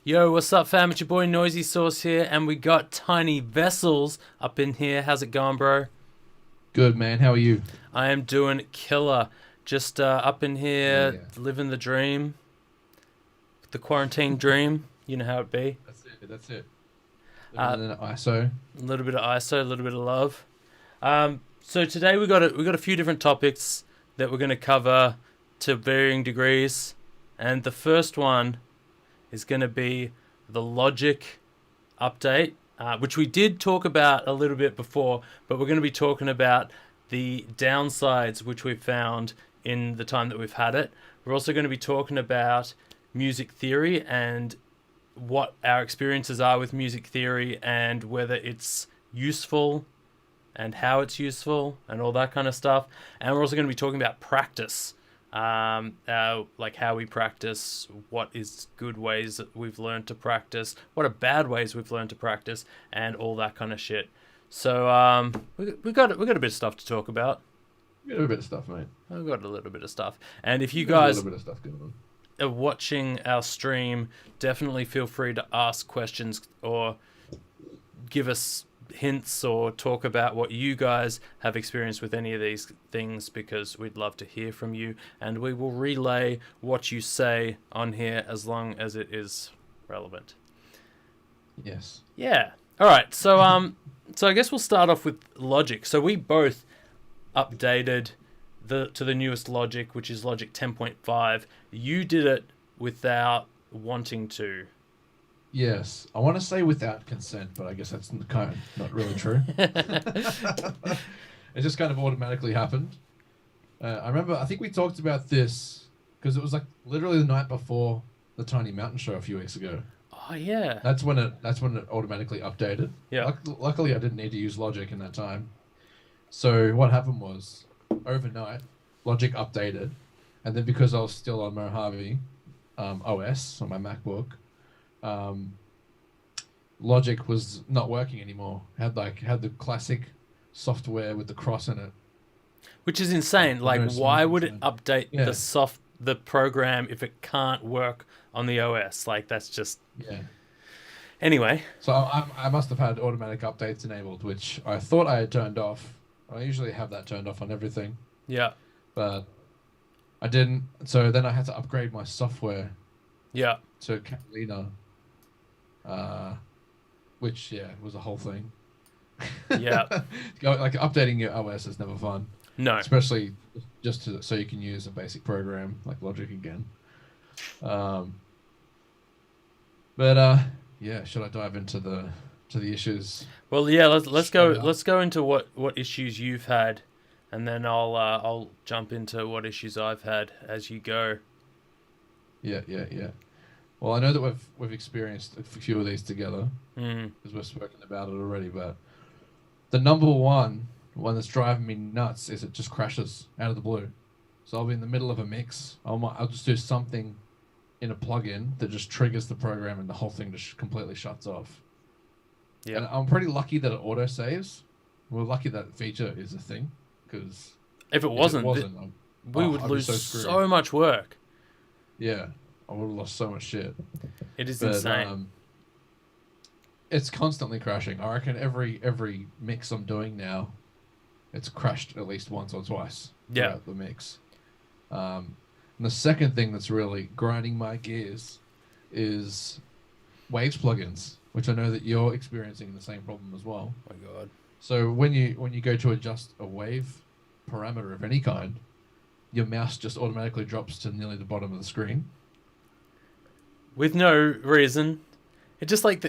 Yo, what's up, fam? It's your boy NoisySauce here, and we got Tiny Vessels up in here. How's it going, bro? Good man, how are you? I am doing killer. Just up in Hell here, yeah. living the dream, the quarantine dream. You know how it be. That's it. That's it. Living Uh, in an ISO. a little bit of ISO, a little bit of love. So today we got a few different topics that we're gonna cover to varying degrees, and the first one is gonna be the Logic update, which we did talk about a little bit before, but we're going to be talking about the downsides which we've found in the time that we've had it. We're also going to be talking about music theory and what our experiences are with music theory and whether it's useful and how it's useful and all that kind of stuff. And we're also going to be talking about practice, like how we practice, what is good ways that we've learned to practice, what are bad ways we've learned to practice, and all that kind of shit. So we got a bit of stuff to talk about. We got a bit of stuff, mate. We've got a little bit of stuff, and if you We got a little guys bit of stuff going on. are watching our stream, definitely feel free to ask questions or give us hints or talk about what you guys have experienced with any of these things, because we'd love to hear from you, and we will relay what you say on here as long as it is relevant. Yes. Yeah. All right. So I guess we'll start off with Logic. So we both updated the newest Logic, which is Logic 10.5. You did it without wanting to. Yes. I want to say without consent, but I guess that's kind of not really true. It just kind of automatically happened. I remember, I think we talked about this because it was like literally the night before the Tiny Mountain Show a few weeks ago. Oh yeah. That's when it automatically updated. Yeah. Luckily, I didn't need to use Logic in that time. So what happened was, overnight, Logic updated, and then because I was still on Mojave OS on my MacBook, Logic was not working anymore. Had the classic software with the cross in it. Which is insane. For Like, no why smooth would it design. update Yeah, the program if it can't work on the OS? Like, that's just yeah. anyway. So I must have had automatic updates enabled, which I thought I had turned off. I usually have that turned off on everything, Yeah, but I didn't. So then I had to upgrade my software yeah, to Catalina, uh, which yeah was a whole thing. yeah. Like updating your OS is never fun, No, especially so you can use a basic program like Logic again. Um, but yeah, should I dive into the issues well, yeah. Let's go. straight up? Let's go into what issues you've had, and then I'll jump into what issues I've had as you go. Yeah, yeah, yeah. Well, I know that we've experienced a few of these together Mm, because we've spoken about it already, but the number one that's driving me nuts is it just crashes out of the blue. So I'll be in the middle of a mix. I'll just do something in a plugin that just triggers the program and the whole thing just completely shuts off. yeah. And I'm pretty lucky that it auto saves. We're lucky that feature is a thing because If it if it wasn't, wasn't, we would I'd be lose so screwed. so much work. Yeah, I would have lost so much shit. It is But insane. it's constantly crashing. I reckon every mix I'm doing now, it's crashed at least once or twice Yeah, throughout the mix. And the second thing that's really grinding my gears is Waves plugins, which I know that you're experiencing the same problem as well. oh my God. So when you go to adjust a wave parameter of any kind, your mouse just automatically drops to nearly the bottom of the screen. With no reason. It just like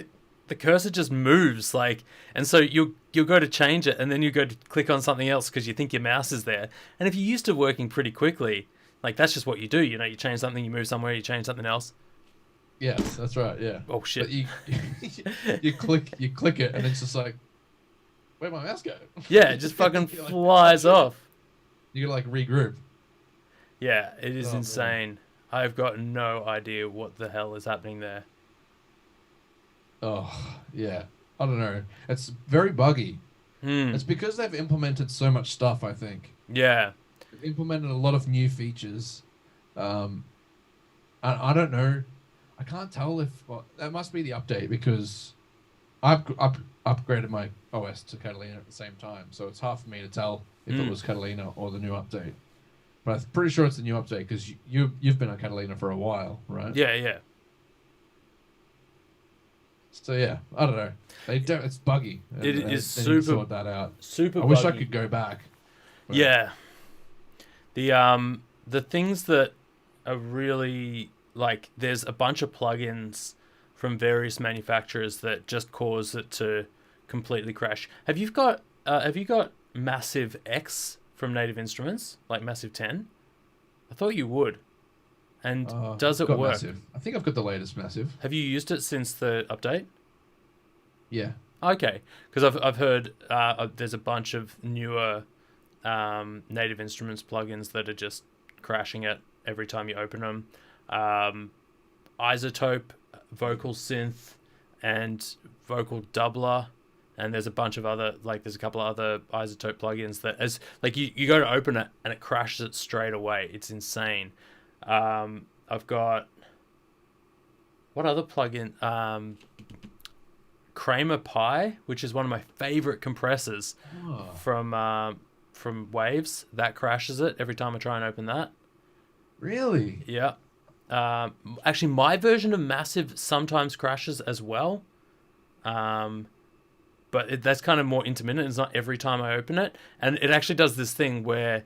the cursor just moves, like, and so you'll go to change it, and then you go to click on something else because you think your mouse is there. And if you're used to working pretty quickly, like, that's just what you do. You know, you change something, you move somewhere, you change something else. Yes, that's right. Yeah, Oh shit. but you click it, and it's just like, where'd my mouse go? Yeah, it just fucking You're like, oh flies shit. off. You gotta like regroup. Yeah, it is Oh man. insane. I've got no idea what the hell is happening there. Oh yeah. I don't know. It's very buggy. Hmm. It's because they've implemented so much stuff. I think Yeah. they've implemented a lot of new features. I don't know. I can't tell if that must be the update because I've upgraded my OS to Catalina at the same time, so it's hard for me to tell if it was Catalina or the new update. But I'm pretty sure it's the new update because you've been on Catalina for a while, right? Yeah, yeah. So yeah, I don't know. They don't. It's buggy. It They is need to sort that out. super I wish I buggy. could go back. But Yeah. The things that are really like there's a bunch of plugins from various manufacturers that just cause it to completely crash. Have you got Massive X from Native Instruments, like Massive 10? I thought you would. And does I've it got work? Massive. I think I've got the latest Massive. Have you used it since the update? Yeah. Okay, because I've heard there's a bunch of newer Native Instruments plugins that are just crashing it every time you open them. Isotope, Vocal Synth, and Vocal Doubler, and there's a bunch of other there's a couple of other Isotope plugins that as you go to open it and it crashes it straight away. It's insane. I've got what other plugin? Kramer Pi, which is one of my favorite compressors from Waves, that crashes it every time I try and open that. Really? Yeah. Actually, my version of Massive sometimes crashes as well. But that's kind of more intermittent. It's not every time I open it, and it actually does this thing where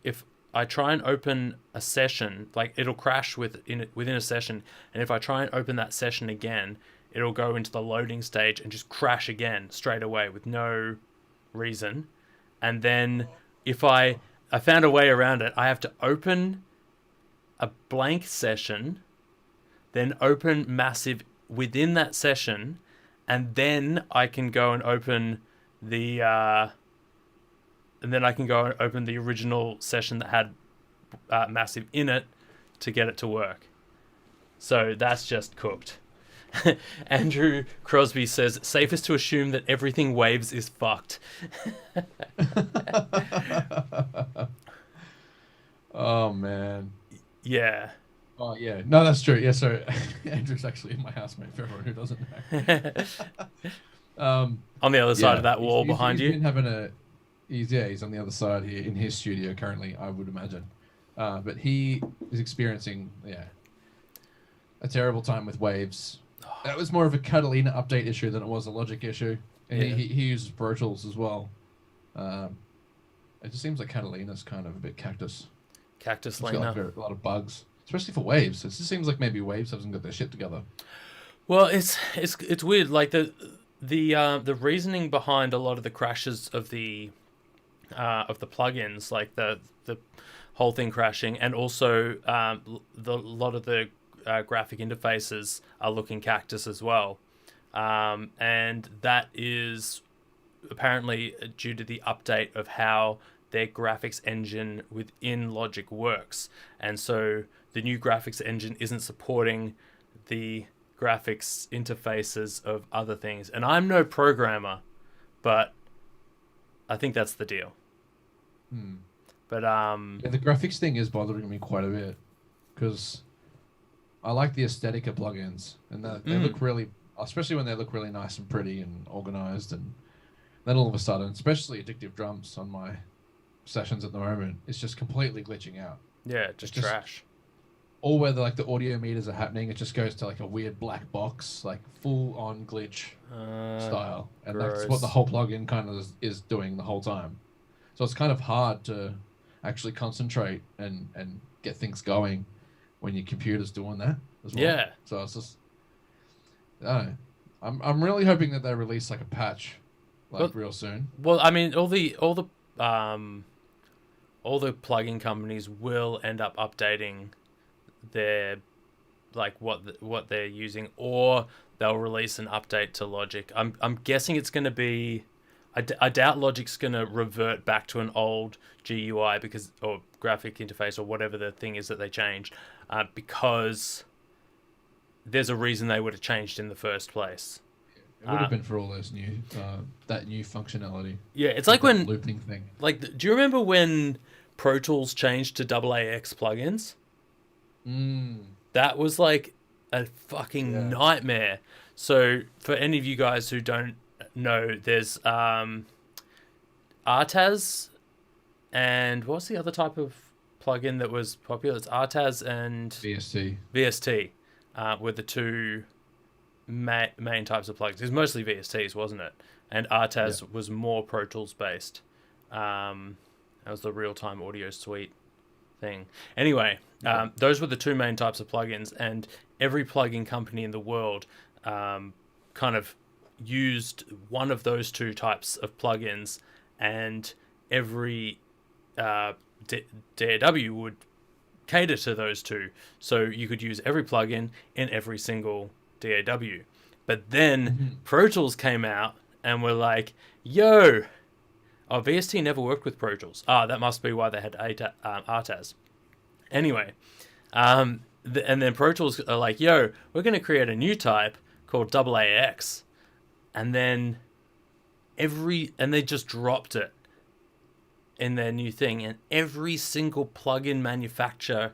if I try and open a session, like it'll crash within a session, and if I try and open that session again, it'll go into the loading stage and just crash again straight away with no reason. And then if I found a way around it, I have to open a blank session, then open Massive within that session, and then I can go and open the original session that had Massive in it to get it to work. So that's just cooked. Andrew Crosby says, safest to assume that everything Waves is fucked. Oh man. Yeah. Oh yeah. No, that's true. Yeah, so Andrew's actually my housemate for everyone who doesn't know. On the other side of that wall behind you. Been having he's on the other side here in his studio currently, I would imagine. But he is experiencing a terrible time with Waves. That was more of a Catalina update issue than it was a Logic issue. And he uses Pro Tools as well. It just seems like Catalina's kind of a bit cactus. Cactus It's Lena. got a lot of bugs, especially for Waves. It just seems like maybe Waves hasn't got their shit together. Well, it's weird. Like the reasoning behind a lot of the crashes of the plugins, like the whole thing crashing, and also the lot of the graphic interfaces are looking cactus as well, and that is apparently due to the update of how their graphics engine within Logic works. And so the new graphics engine isn't supporting the graphics interfaces of other things. And I'm no programmer, but I think that's the deal. But the graphics thing is bothering me quite a bit because I like the aesthetic of plugins, and they look really, especially when they look really nice and pretty and organized, and then all of a sudden, especially Addictive Drums on my sessions at the moment, it's just completely glitching out. Yeah, just trash. Or where the audio meters are happening, it just goes to like a weird black box, like full on glitch style, and gross. that's what the whole plugin kind of is doing the whole time. So it's kind of hard to actually concentrate and get things going when your computer's doing that as well. Yeah. So it's just, I don't know. I'm really hoping that they release like a patch, real soon. Well, I mean, all the plugin companies will end up updating their what they're using, or they'll release an update to Logic. I'm guessing it's going to be. I doubt Logic's going to revert back to an old GUI or graphic interface or whatever the thing is that they changed, because there's a reason they would have changed in the first place. It would have been for all those new that new functionality. Yeah, it's like when looping thing. Do you remember when Pro Tools changed to AAX plugins? Mm. That was like a fucking Yeah. nightmare. So for any of you guys who don't know, there's RTAS, and what's the other type of plugin that was popular? It's RTAS and VST. VST were the two main types of plugins. It was mostly VSTs, wasn't it? And RTAS was more Pro Tools based. That was the real-time audio suite thing. Anyway, those were the two main types of plugins, and every plugin company in the world kind of used one of those two types of plugins, and every DAW would cater to those two. So you could use every plugin in every single DAW. But then Pro Tools came out and were like, yo, VST never worked with Pro Tools. That must be why they had RTAS. Anyway, and then Pro Tools are like, yo, we're going to create a new type called AAX. And then they just dropped it in their new thing. And every single plugin manufacturer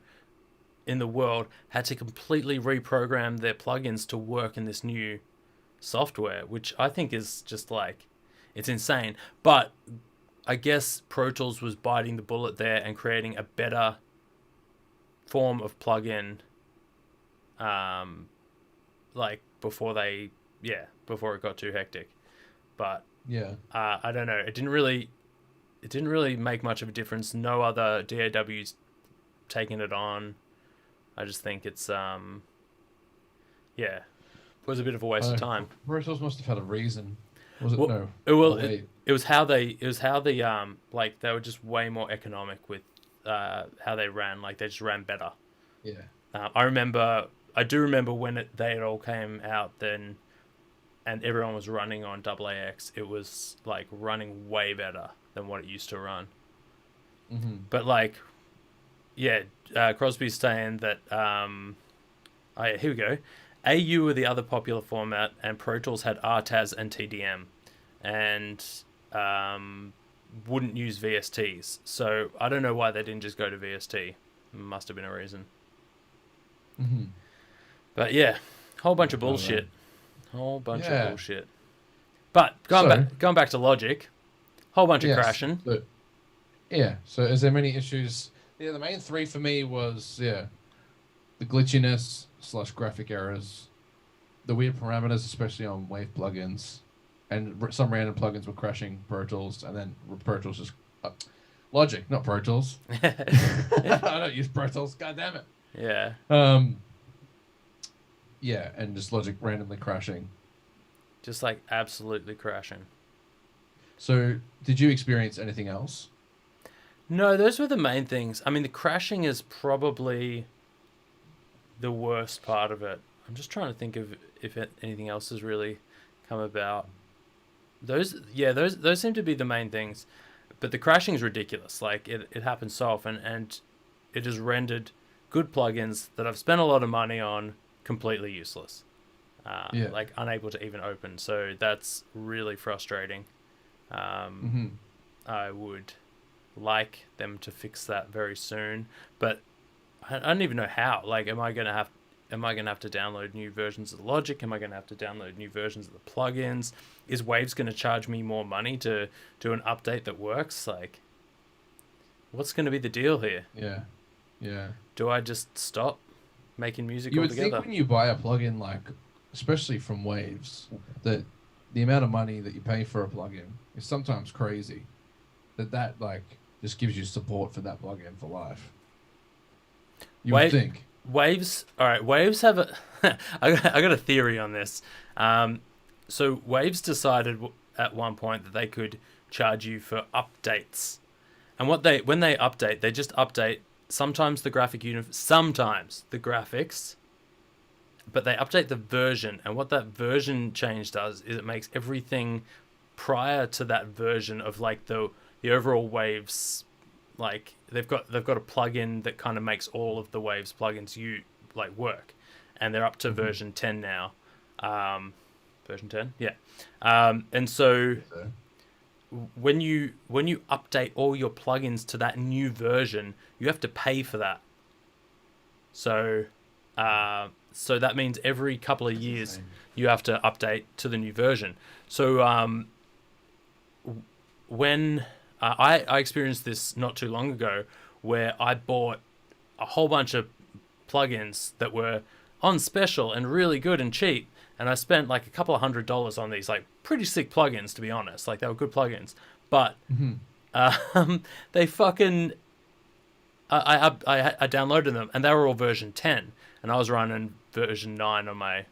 in the world had to completely reprogram their plugins to work in this new software, which I think is just like, it's insane. But I guess Pro Tools was biting the bullet there and creating a better form of plugin, like before it got too hectic. But I don't know. It didn't really make much of a difference. No other DAWs taking it on. I just think it's it was a bit of a waste of time. Pro Tools must have had a reason. Was it well, no? It was how they like they were just way more economic with how they ran. Like they just ran better. Yeah. I do remember when they all came out then, and everyone was running on AAX. It was like running way better than what it used to run. Mm-hmm. But like, Crosby's saying that. Here we go. AU were the other popular format, and Pro Tools had RTAS and TDM, and wouldn't use VSTs. So I don't know why they didn't just go to VST. Must have been a reason. Mm-hmm. But yeah, whole bunch of bullshit. Whole bunch of bullshit. But going back to Logic, whole bunch of crashing. So is there many issues? Yeah, the main three for me was the glitchiness / graphic errors, the weird parameters, especially on Wave plugins, and some random plugins were crashing Pro Tools, and then Pro Tools just Logic, not Pro Tools. I don't use Pro Tools. God damn it. Yeah. And just Logic randomly crashing. Just like absolutely crashing. So, did you experience anything else? No, those were the main things. I mean, the crashing is probably the worst part of it. I'm just trying to think of if anything else has really come about. Those seem to be the main things. But the crashing is ridiculous. Like, it happens so often, and it has rendered good plugins that I've spent a lot of money on completely useless. Like, unable to even open. So that's really frustrating. I would like them to fix that very soon, but I don't even know how. Like, am I gonna have to download new versions of Logic? Am I gonna have to download new versions of the plugins? Is Waves gonna charge me more money to do an update that works? Like, what's gonna be the deal here? Yeah. Do I just stop making music altogether? You would think when you buy a plugin, like, especially from Waves, that the amount of money that you pay for a plugin is sometimes crazy. That like just gives you support for that plugin for life. You would think. Waves. All right. Waves have a. I got a theory on this. So Waves decided at one point that they could charge you for updates, and when they update, they just update sometimes the graphic unit, sometimes the graphics, but they update the version. And what that version change does is it makes everything prior to that version of like the overall Waves, like they've got a plugin that kind of makes all of the Waves plugins work, and they're up to version 10 now. Version 10, yeah. And so when you update all your plugins to that new version, you have to pay for that. So so that means every couple of years insane. you have to update to the new version. So when I experienced this not too long ago, where I bought a whole bunch of plugins that were on special and really good and cheap, and I spent like a couple of $100 on these like pretty sick plugins, to be honest. Like they were good plugins, but they fucking I downloaded them and they were all version 10, and I was running version 9 on my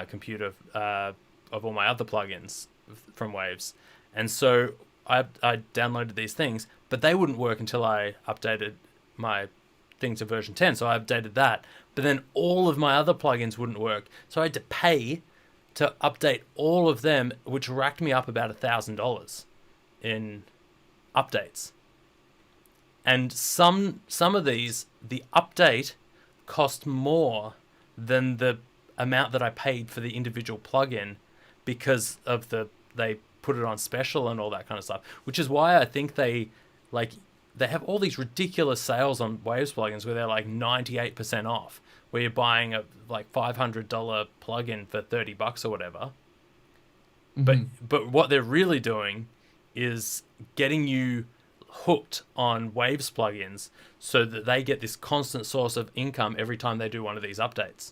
computer of all my other plugins from Waves, and so I downloaded these things, but they wouldn't work until I updated my thing to version 10. So I updated that, but then all of my other plugins wouldn't work. So I had to pay to update all of them, which racked me up about $1,000 in updates. And some of these, the update cost more than the amount that I paid for the individual plugin, because of they put it on special and all that kind of stuff, which is why I think they have all these ridiculous sales on Waves plugins where they're like 98% off, where you're buying a like $500 plugin for $30 or whatever. But what they're really doing is getting you hooked on Waves plugins so that they get this constant source of income every time they do one of these updates.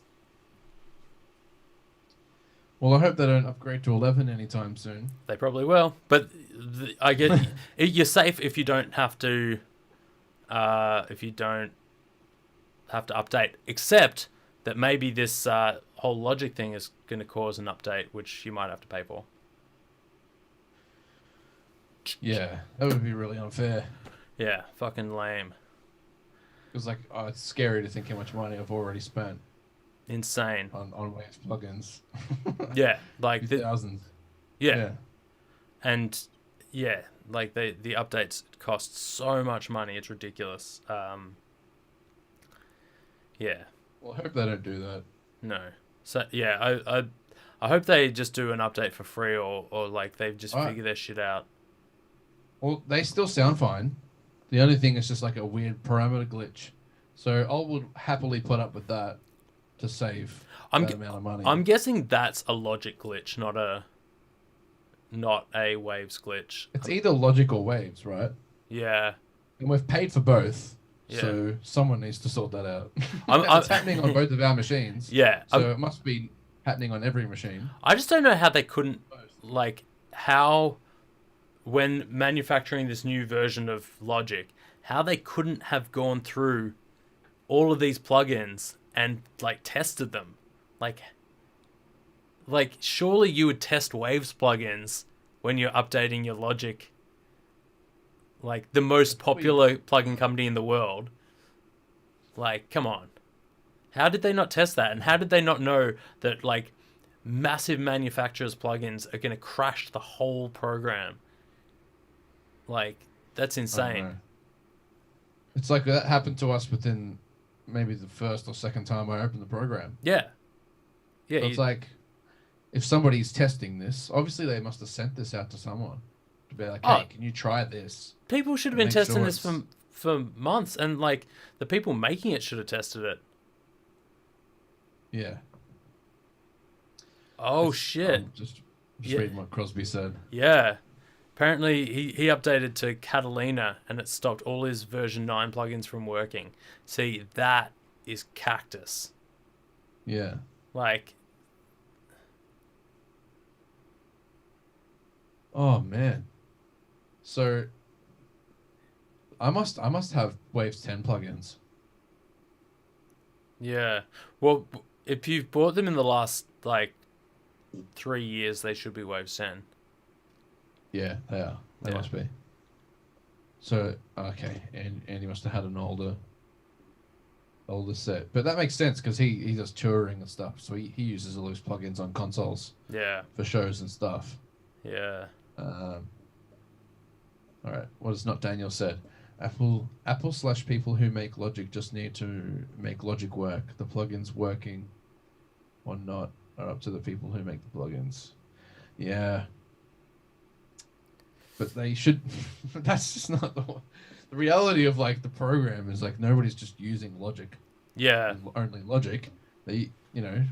Well, I hope they don't upgrade to 11 anytime soon. They probably will, but I get you're safe if you don't have to. If you don't have to update, except that maybe this whole Logic thing is going to cause an update, which you might have to pay for. Yeah, that would be really unfair. Yeah, fucking lame. It's like, oh, it's scary to think how much money I've already spent Insane. on Waves plugins. Yeah, like thousands. Yeah. And yeah, like the updates cost so much money, it's ridiculous. Yeah. Well, I hope they don't do that. No. So yeah, I hope they just do an update for free, or like they've just figured their shit out. Well, they still sound fine. The only thing is just like a weird parameter glitch. So I would happily put up with that to save that amount of money. I'm guessing that's a Logic glitch, not a Waves glitch. It's either Logic or Waves, right? Yeah. And we've paid for both. Yeah. So someone needs to sort that out. It's happening on both of our machines. Yeah. So it must be happening on every machine. I just don't know how they couldn't, like, how, when manufacturing this new version of Logic, how they couldn't have gone through all of these plugins and, like, tested them. Like surely you would test Waves plugins when you're updating your Logic. Like, the most popular plugin company in the world. Like, come on. How did they not test that? And how did they not know that, like, massive manufacturers' plugins are going to crash the whole program? Like, that's insane. It's like that happened to us within maybe the first or second time I opened the program. Yeah. Yeah. So it's like, if somebody's testing this, obviously they must have sent this out to someone to be like, hey, can you try this? People should have been testing this for months, and like the people making it should have tested it. Yeah. Oh shit! Just reading what Crosby said. Yeah. Apparently he updated to Catalina and it stopped all his version 9 plugins from working. See, that is Cactus. Yeah. Like. Oh man. So I must have Waves 10 plugins. Yeah. Well, if you've bought them in the last like 3 years, they should be Waves 10. Yeah, they are. They must be. So okay, and he must have had an older set, but that makes sense because he does touring and stuff, so he uses all those plugins on consoles. Yeah. For shows and stuff. Yeah. All right. What has not Daniel said? Apple / people who make Logic just need to make Logic work. The plugins working or not are up to the people who make the plugins. Yeah. But they should. That's just not the reality of like the program is like nobody's just using Logic. Yeah. Only Logic. you know,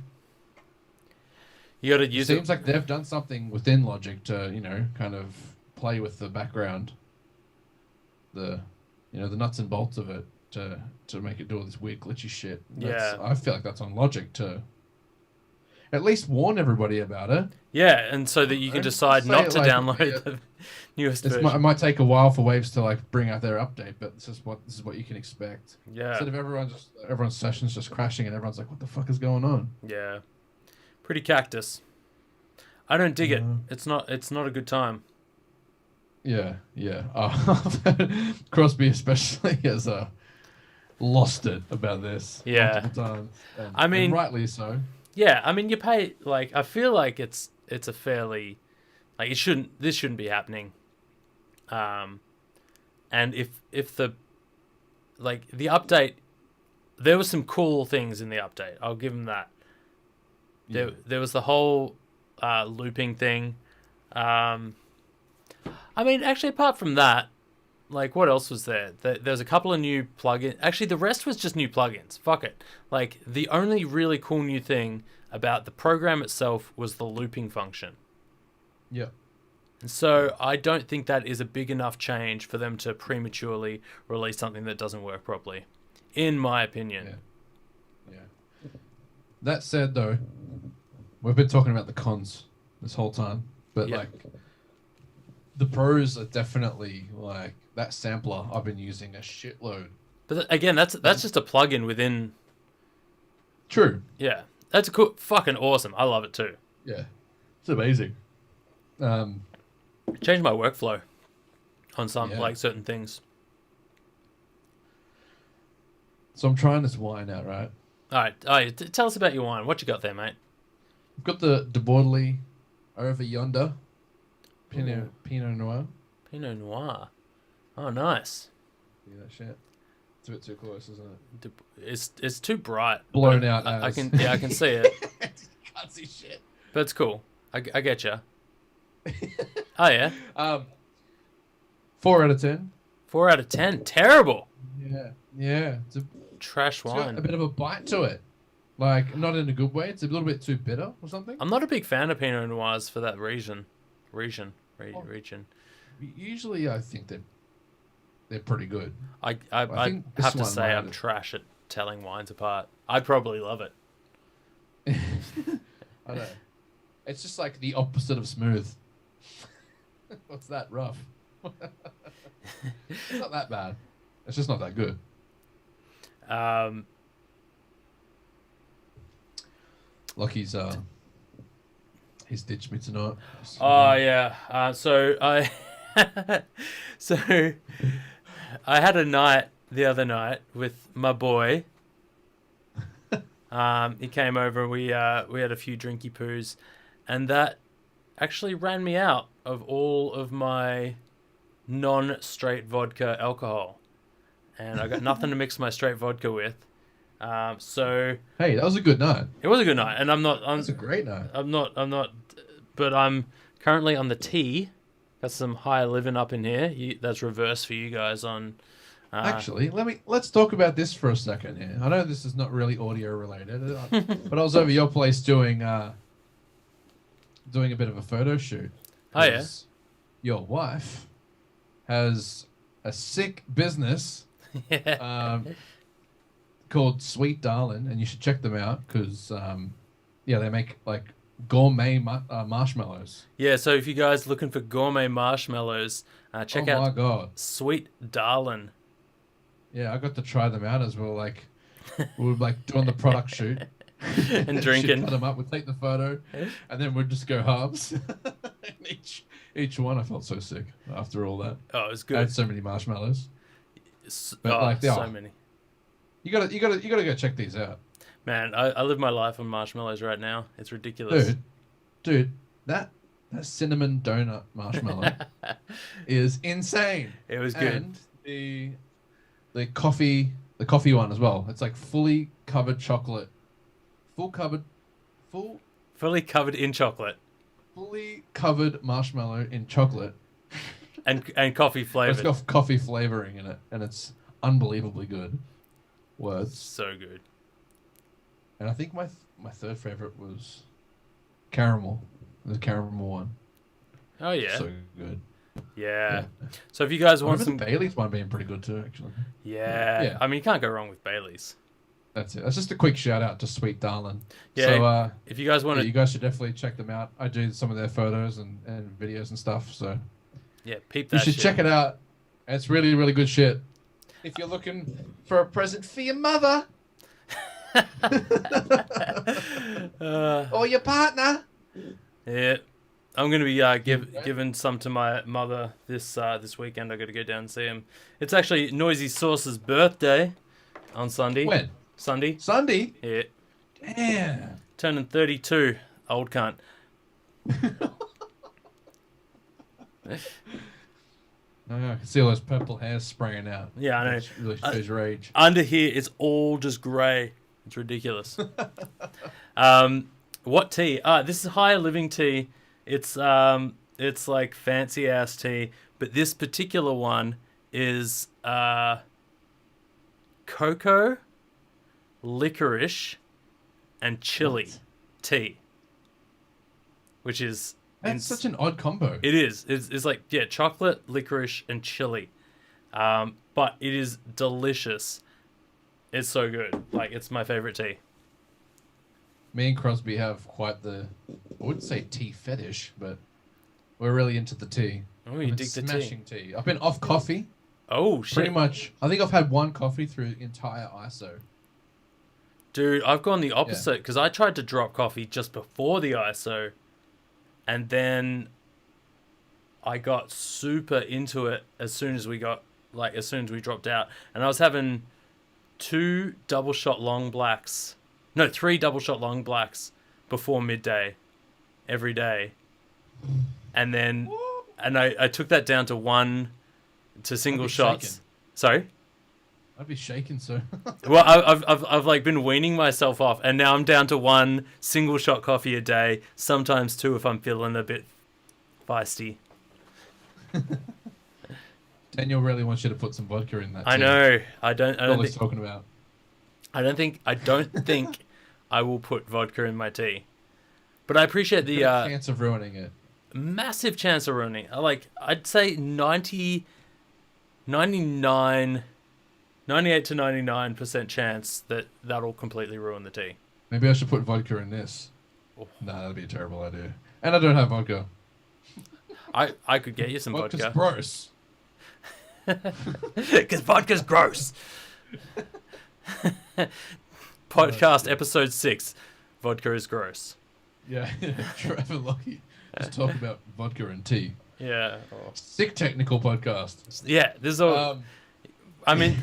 You got to it use it. seems like they've done something within Logic to, kind of play with the background, the, the nuts and bolts of it to make it do all this weird glitchy shit. Yeah. I feel like that's on Logic to at least warn everybody about it. Yeah, and so that you can decide not to download the newest version. It might take a while for Waves to like bring out their update, but this is what you can expect. Yeah. Instead of everyone's sessions just crashing and everyone's like, what the fuck is going on? Yeah. Pretty cactus. I don't dig it. It's not a good time. Yeah. Crosby especially has lost it about this multiple times. And rightly so. Yeah, I mean, you pay, like, I feel like it's a fairly, like, this shouldn't be happening. And if the update, there were some cool things in the update. I'll give them that. There was the whole looping thing. I mean, actually, apart from that, like, what else was there? There's a couple of new plugins. Actually, the rest was just new plugins. Fuck it. Like, the only really cool new thing about the program itself was the looping function. Yeah. And so I don't think that is a big enough change for them to prematurely release something that doesn't work properly, in my opinion. Yeah. That said, though, we've been talking about the cons this whole time, but like, the pros are definitely like that sampler I've been using a shitload. But again, that's just a plugin within. True. Yeah, that's cool. Fucking awesome. I love it too. Yeah, it's amazing. Changed my workflow on some like certain things. So I'm trying this wine out, right? All right. Tell us about your wine. What you got there, mate? I've got the De Bordelais over yonder. Pinot Noir. Pinot Noir. Oh, nice. See that shit? It's a bit too close, isn't it? It's too bright. Blown out. I can see it. Can't see shit. But it's cool. I get you. Oh yeah. 4 out of 10. 4 out of 10. Terrible. Yeah. It's a trash wine. A bit of a bite to it. Like, not in a good way. It's a little bit too bitter or something. I'm not a big fan of Pinot Noirs for that region. Usually, I think they're pretty good. I have to say I'm trash at telling wines apart. I'd probably love it. I know. It's just like the opposite of smooth. What's that? Rough. It's not that bad. It's just not that good. Lucky's he's ditched me tonight. Oh yeah. So I had a night the other night with my boy. He came over and we had a few drinky poos, and that actually ran me out of all of my non-straight vodka alcohol, and I got nothing to mix my straight vodka with. So hey, that was a good night. It was a good night, and it's a great night. I'm not, but I'm currently on the tea. Got some higher living up in here. That's reverse for you guys on. Actually, let's talk about this for a second here. I know this is not really audio related, but I was over your place doing a bit of a photo shoot. Oh yeah. Your wife has a sick business called Sweet Darling, and you should check them out because they make like gourmet marshmallows. Yeah, so if you guys looking for gourmet marshmallows, check out my God. Sweet Darling. Yeah, I got to try them out as well. Like we were like doing the product shoot and drinking. She'd cut them up. We'd take the photo, and then we'd just go halves. each one, I felt so sick after all that. Oh, it was good. I had so many marshmallows. So many. You gotta go check these out. Man, I live my life on marshmallows right now. It's ridiculous. Dude, that cinnamon donut marshmallow is insane. It was good. And the coffee one as well. It's like fully covered chocolate. Fully covered in chocolate. Fully covered marshmallow in chocolate. and coffee flavored. It's got coffee flavoring in it, and it's unbelievably good. Words. So good. And I think my third favorite was caramel. The caramel one. Oh yeah. So good. Yeah. Yeah. So if you guys I want remember some, the Bailey's one being pretty good too, actually. yeah. Yeah. I mean, you can't go wrong with Bailey's. That's it. That's just a quick shout out to Sweet Darling. Yeah. So, if you guys want yeah, to, you guys should definitely check them out. I do some of their photos and videos and stuff. So yeah, peep you that should shit. check it out. It's really, really good shit. If you're looking for a present for your mother or your partner. Yeah. I'm gonna be giving some to my mother this weekend. I got to go down and see him. It's actually NoisySauce's birthday on Sunday. When? Sunday. Sunday? Yeah. Damn. Turning 32. Old cunt. I can see all those purple hairs spraying out. Yeah, I know. It really shows your age. Under here, it's all just grey. It's ridiculous. What tea? This is higher living tea. It's like fancy ass tea, but this particular one is cocoa, licorice, and chili tea, which is That's such an odd combo. It is. It's like, yeah, chocolate, licorice, and chili. But it is delicious. It's so good. Like, it's my favorite tea. Me and Crosby have quite the, I wouldn't say tea fetish, but we're really into the tea. Oh, you dig the tea. Smashing tea. I've been off coffee. Oh, shit. Pretty much. I think I've had one coffee through the entire ISO. Dude, I've gone the opposite because I tried to drop coffee just before the ISO, and then I got super into it as soon as we dropped out, and I was having 3 double shot long blacks before midday every day, and then I took that down to 1 to single shots. Shaking. Sorry. I'd be shaking, so. Well, I've like been weaning myself off, and now I'm down to 1 single shot coffee a day. Sometimes 2 if I'm feeling a bit feisty. Daniel really wants you to put some vodka in that. I know. I don't think, talking about. I don't think I will put vodka in my tea. But I appreciate the chance of ruining it. Massive chance of ruining it. Like, I'd say 98 to 99% chance that that'll completely ruin the tea. Maybe I should put vodka in this. Oh. No, that'd be a terrible idea. And I don't have vodka. I could get you some Vodka's vodka. gross. Because vodka's gross. Podcast episode 6. Vodka is gross. Yeah, Trevor Lockie. Just talk about vodka and tea. Yeah. Oh. Sick technical podcast. Yeah, this is all. I mean,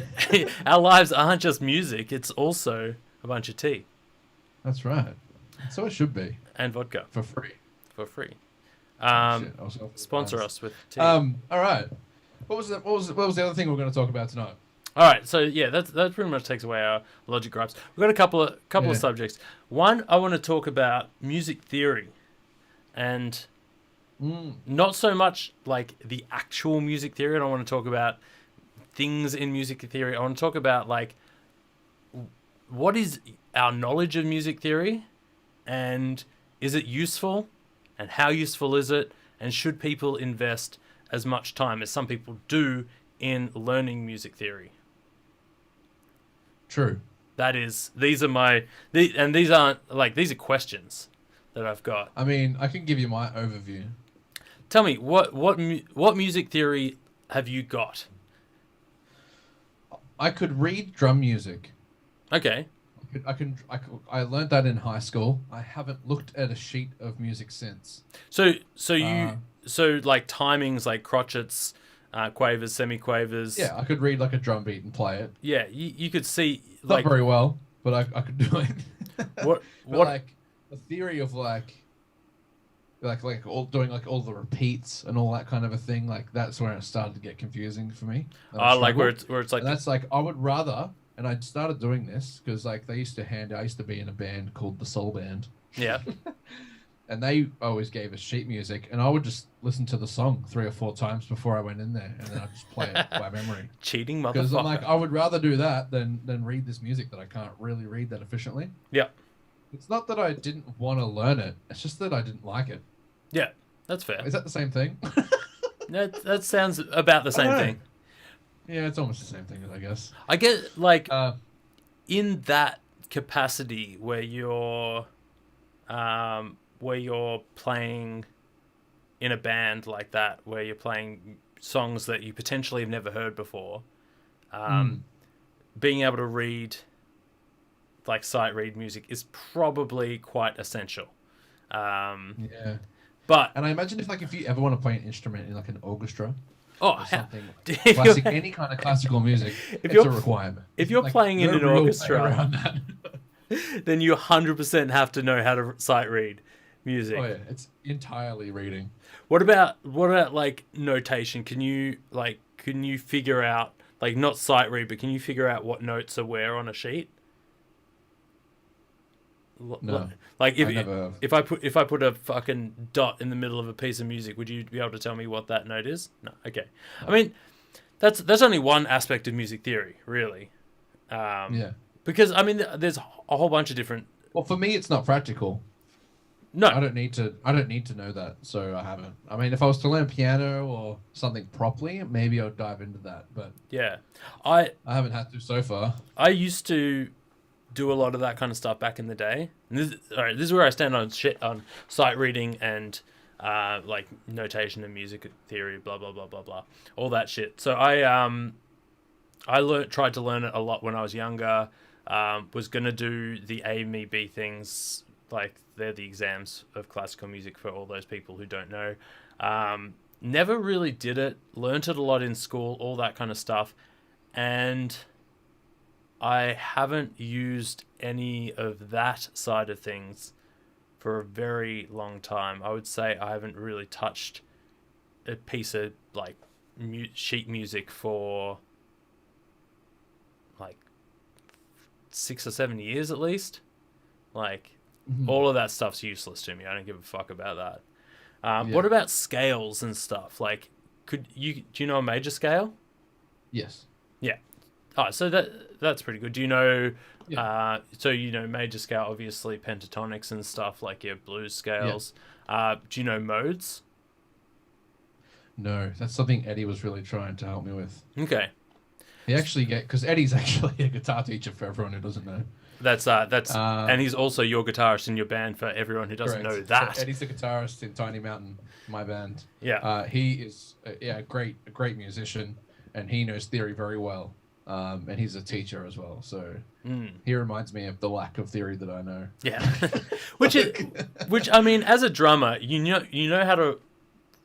our lives aren't just music; it's also a bunch of tea That's right. So it should be. and vodka For free. for free. Shit, I was off the Sponsor rails. us with tea. All right. What was the other thing we're going to talk about tonight? All right, so yeah, that pretty much takes away our logic gripes. We've got a couple of subjects. One, I want to talk about music theory, and not so much like the actual music theory. I don't want to talk about things in music theory. I want to talk about like what is our knowledge of music theory, and is it useful, and how useful is it, and should people invest as much time as some people do in learning music theory? True. These are questions that I've got. I mean, I can give you my overview. Tell me, what music theory have you got? I could read drum music. Okay. I learned that in high school. I haven't looked at a sheet of music since. So like timings, like crotchets, quavers, semiquavers. Yeah, I could read like a drum beat and play it. Yeah, you could see Not very well, but I could do it. what like the theory of like all doing like all the repeats and all that kind of a thing, like that's where it started to get confusing for me. like where it's like, and that's like I would rather, and I started doing this because like I used to be in a band called the Soul Band. Yeah. And they always gave us sheet music, and I would just listen to the song 3 or 4 times before I went in there, and then I'd just play it by memory. Cheating motherfucker. Because I'm like, I would rather do that than read this music that I can't really read that efficiently. Yeah. It's not that I didn't want to learn it. It's just that I didn't like it. Yeah, that's fair. Is that the same thing? That sounds about the I don't same know. thing. Yeah, it's almost the same thing, I guess. I get like Uh, in that capacity where you're playing in a band like that, where you're playing songs that you potentially have never heard before, mm, being able to read like sight read music is probably quite essential. Um, yeah. but And I imagine if you ever want to play an instrument in like an orchestra oh, or something like if classic, you're any kind of classical music, if it's a you're requirement. if you're Like playing in no an real way orchestra, around that. then you 100% have to know how to sight read Oh music. yeah, it's entirely reading. What about like notation? Can you figure out like not sight read, but can you figure out what notes are where on a sheet? No, Like I never have. if I put a fucking dot in the middle of a piece of music, would you be able to tell me what that note is? No. Okay. I No. mean, that's only one aspect of music theory, really. Um, Yeah. because I mean, there's a whole bunch of different. Well, for me, it's not practical. No. I don't need to. I don't need to know that, so I haven't. I mean, if I was to learn piano or something properly, maybe I'd dive into that. But Yeah. I I haven't had to so far. I used to do a lot of that kind of stuff back in the day. And all right, this is where I stand on shit on sight reading and like notation and music theory, blah blah blah blah blah, all that shit. So I tried to learn it a lot when I was younger. Was gonna do the A Me B things, like they're the exams of classical music for all those people who don't know. Never really did it. Learned it a lot in school, all that kind of stuff, and I haven't used any of that side of things for a very long time. I would say I haven't really touched a piece of like sheet music for like 6 or 7 years at least. Like Mhm. all of that stuff's useless to me. I don't give a fuck about that. What Yeah. about scales and stuff? Like, do you know a major scale? Yes. Yeah. Oh, so that's pretty good. Do you know? Yeah. So you know major scale, obviously pentatonics and stuff like your blues Yeah. scales. Do you know modes? No, that's something Eddie was really trying to help me with. Okay, He actually because Eddie's actually a guitar teacher for everyone who doesn't know. that's Uh, and he's also your guitarist in your band for everyone who doesn't Correct. know So that. Eddie's the guitarist in Tiny Mountain, my band. Yeah. He is a great musician, and he knows theory very well. And he's a teacher as well, so Mm. he reminds me of the lack of theory that I know. Yeah. which I mean, as a drummer, you know how to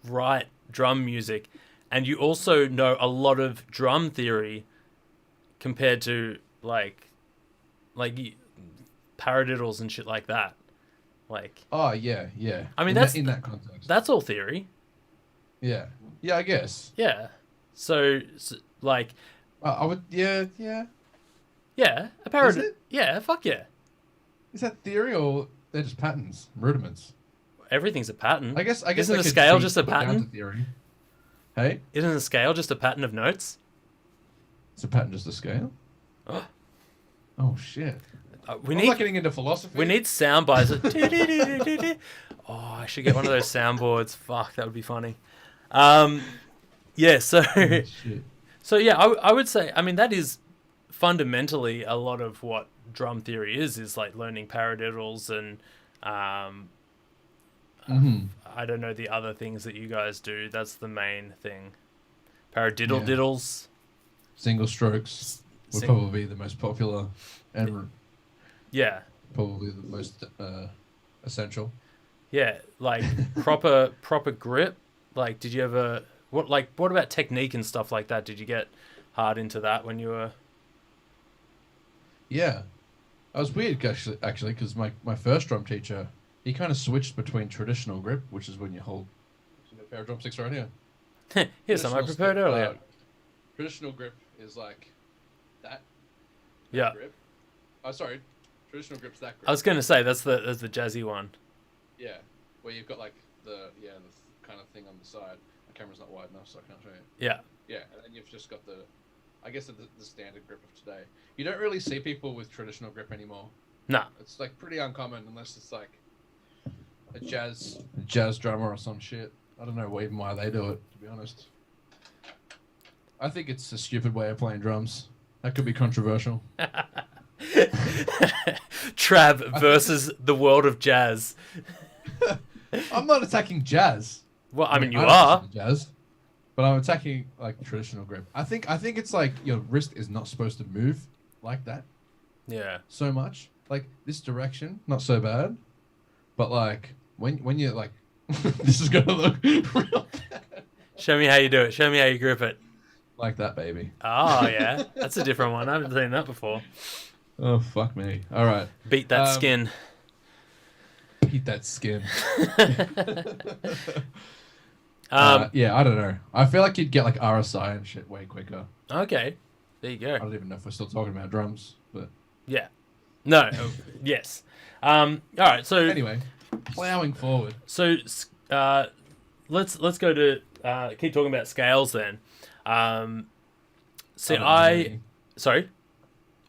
write drum music, and you also know a lot of drum theory compared to like paradiddles and shit like that. Like, Oh yeah, yeah. I mean, In that context. that's all theory. Yeah, yeah. I guess. Yeah. So like, I would. Yeah, yeah. yeah, a Is paradiddle. it? Yeah, fuck yeah. Is that theory or they're just patterns, rudiments? Everything's a pattern. I guess. I guess Isn't they a could scale be just a put down to pattern? theory. Hey, Isn't a scale just a pattern of notes? is a pattern just a scale? Oh, Oh shit! we I'm need not getting into philosophy. we need sound bites. Oh, I should get one of those soundboards. Fuck, that would be funny. Yeah. So Oh, shit. so yeah, I would say. I mean, that is fundamentally a lot of what drum theory is like learning paradiddles and um, Mm-hmm. I don't know the other things that you guys do. That's the main thing. Paradiddle Yeah. diddles. Single strokes would Sing- probably be the most popular and Yeah. probably the most essential. Yeah, like proper grip. Like, did you ever what about technique and stuff like that? Did you get hard into that when you were? Yeah, I was weird actually because my first drum teacher he kind of switched between traditional grip, which is when you hold a pair of drumsticks right here. Here's some I Traditional prepared stick, earlier. traditional grip is like that Yeah, grip. Oh, sorry, traditional grip's that grip. I was gonna say that's the jazzy one. Yeah, where you've got like the kind of thing on the side. My camera's not wide enough, so I can't show you. Yeah, Yeah, and then you've just got I guess the standard grip of today. You don't really see people with traditional grip anymore. No. It's like pretty uncommon unless it's like a jazz drummer or some shit. I don't know even why they do it, to be honest. I think it's a stupid way of playing drums. That could be controversial. Trav versus the world of jazz. I'm not attacking jazz. Well, I mean, you don't are. listen to jazz, but I'm attacking like traditional grip. I think it's like your wrist is not supposed to move like that Yeah. so much. Like this direction, not so bad, but like when you're like, this is gonna look real bad. Show me how you do it. Show me how you grip it. Like that, baby. Oh, yeah. That's a different one. I haven't seen that before. Oh fuck me! All right, Beat that skin. eat that skin. Yeah, I don't know. I feel like you'd get like RSI and shit way quicker. Okay. There you go. I don't even know if we're still talking about drums, but Yeah. No. Yes. All right. So anyway, plowing forward. So let's go to keep talking about scales then. Sorry.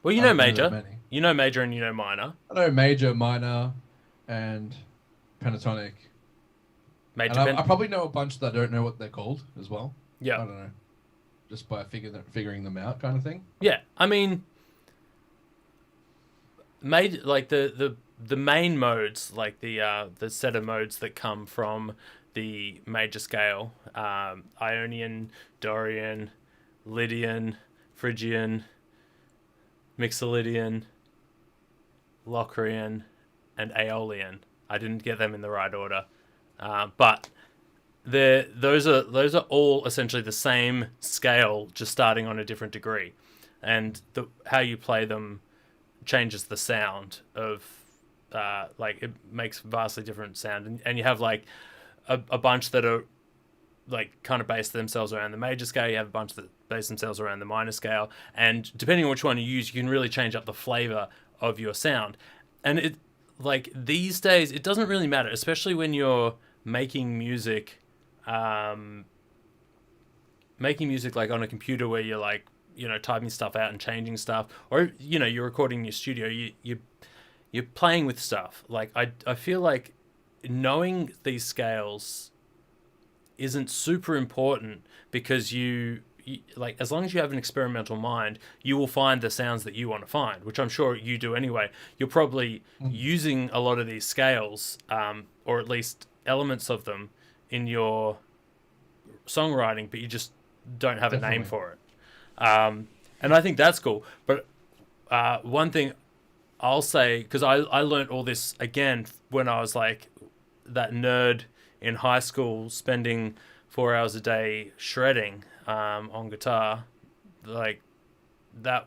Well, you know major. You know major and you know minor. I know major, minor, and pentatonic. Major. And I probably know a bunch that I don't know what they're called as well. Yeah. I don't know. Just by figuring them out, kind of thing. Yeah. I mean, like the main modes, like the set of modes that come from the major scale, Ionian, Dorian, Lydian, Phrygian, Mixolydian, Locrian, and Aeolian. I didn't get them in the right order, but those are all essentially the same scale, just starting on a different degree, and how you play them changes the sound of like it makes vastly different sound, and you have like a bunch that are like kind of base themselves around the major scale. You have a bunch that base themselves around the minor scale, and depending on which one you use, you can really change up the flavor of your sound. And it like these days it doesn't really matter, especially when you're making music like on a computer where you're like, you know, typing stuff out and changing stuff, or you know, you're recording in your studio, you're playing with stuff. Like I feel like knowing these scales isn't super important, because you like, as long as you have an experimental mind, you will find the sounds that you want to find, which I'm sure you do anyway. You're probably using a lot of these scales, or at least elements of them, in your songwriting, but you just don't have a name for it. And I think that's cool. But one thing I'll say, because I learned all this again when I was like that nerd in high school, spending 4 hours a day shredding on guitar, like that.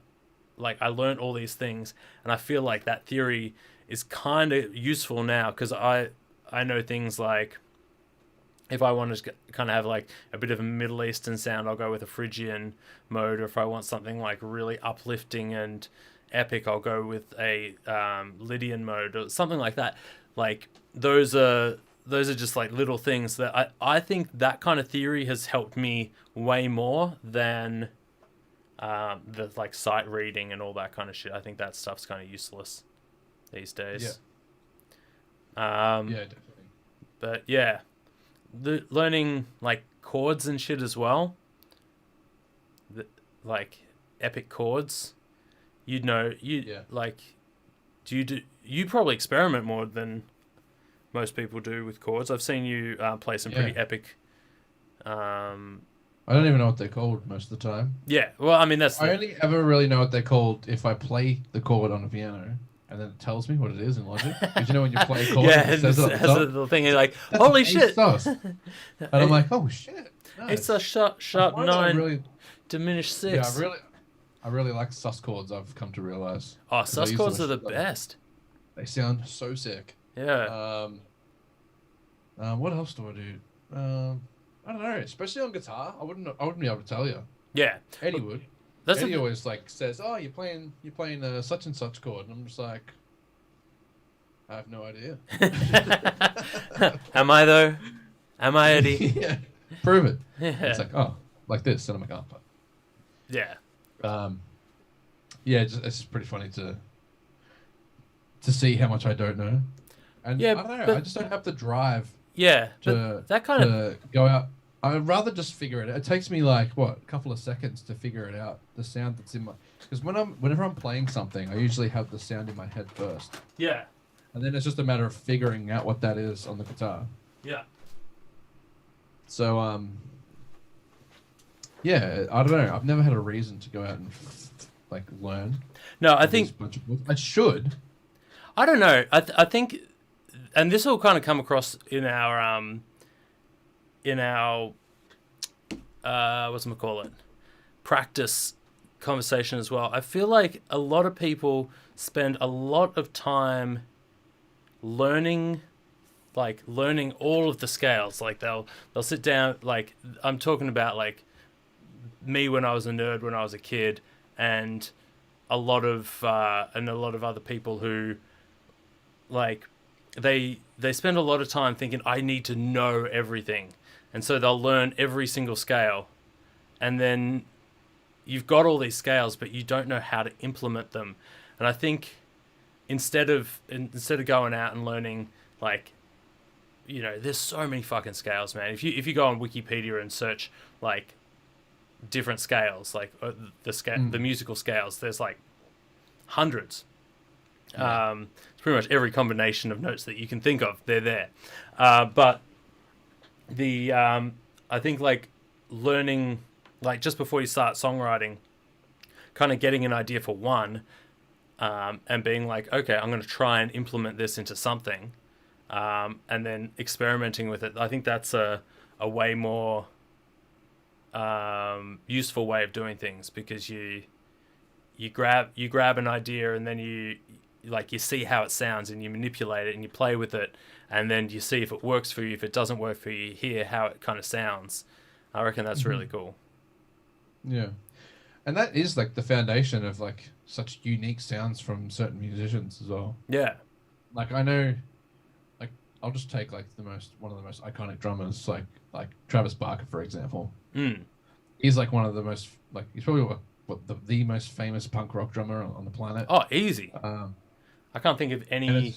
Like I learned all these things, and I feel like that theory is kind of useful now, because I know things like, if I want to kind of have like a bit of a Middle Eastern sound, I'll go with a Phrygian mode. Or if I want something like really uplifting and epic, I'll go with a Lydian mode or something like that. Like those are just like little things that I think that kind of theory has helped me way more than the like sight reading and all that kind of shit. I think that stuff's kind of useless these days. Yeah. Yeah, definitely. But yeah, learning like chords and shit as well. Like epic chords. Like, you probably experiment more than most people do with chords. I've seen you play some pretty epic. I don't even know what they're called most of the time. Yeah, well, I mean I only ever really know what they're called if I play the chord on a piano, and then it tells me what it is in Logic. Because you know when you play a chord, it says it has a little thing. You're like, holy shit! And I'm like, oh shit! It's Nice. a sharp 9 diminished 6. Yeah, I really like sus chords. I've come to realize. Oh, sus chords are the best. They sound so sick. Yeah. What else do I do? I don't know. Especially on guitar, I wouldn't be able to tell you. Yeah. Eddie would. Eddie always like says, "Oh, you're playing such and such chord," and I'm just like, I have no idea. Am I though? Am I, Eddie? Yeah. Prove it. Yeah. It's like, oh, like this, and I'm like, oh, but. Yeah. Yeah, it's pretty funny to to see how much I don't know. And Yeah, I don't know. I but just don't have the drive yeah, but to that kind of go out. I'd rather just figure it out. It takes me like what, a couple of seconds to figure it out. The sound that's in my because whenever I'm playing something, I usually have the sound in my head first, yeah, and then it's just a matter of figuring out what that is on the guitar. yeah. So yeah, I don't know. I've never had a reason to go out and like learn No, I all these think bunch of books. I should. I don't know. I think, and this will kind of come across in our call it practice conversation as well. I feel like a lot of people spend a lot of time learning learning all of the scales. Like they'll sit down, like I'm talking about like me when I was a nerd when I was a kid, and a lot of other people who like they spend a lot of time thinking I need to know everything, and so they'll learn every single scale, and then you've got all these scales but you don't know how to implement them. And I think instead of going out and learning, like, there's so many fucking scales, man. If you go on Wikipedia and search like different scales, like the musical scales, there's like hundreds. Yeah. It's pretty much every combination of notes that you can think of, they're there. But the I think like learning, like just before you start songwriting, kind of getting an idea for one, and being like, okay, I'm going to try and implement this into something, and then experimenting with it. I think that's a way more useful way of doing things, because you grab an idea, and then you see how it sounds, and you manipulate it and you play with it, and then you see if it works for you. If it doesn't work for you, you hear how it kind of sounds. I reckon that's really cool. Yeah. And that is like the foundation of like such unique sounds from certain musicians as well. Yeah. Like I know, like I'll just take like one of the most iconic drummers, like Travis Barker, for example. He's like one of the most, like, he's probably the most famous punk rock drummer on the planet. Oh, easy. I can't think of And any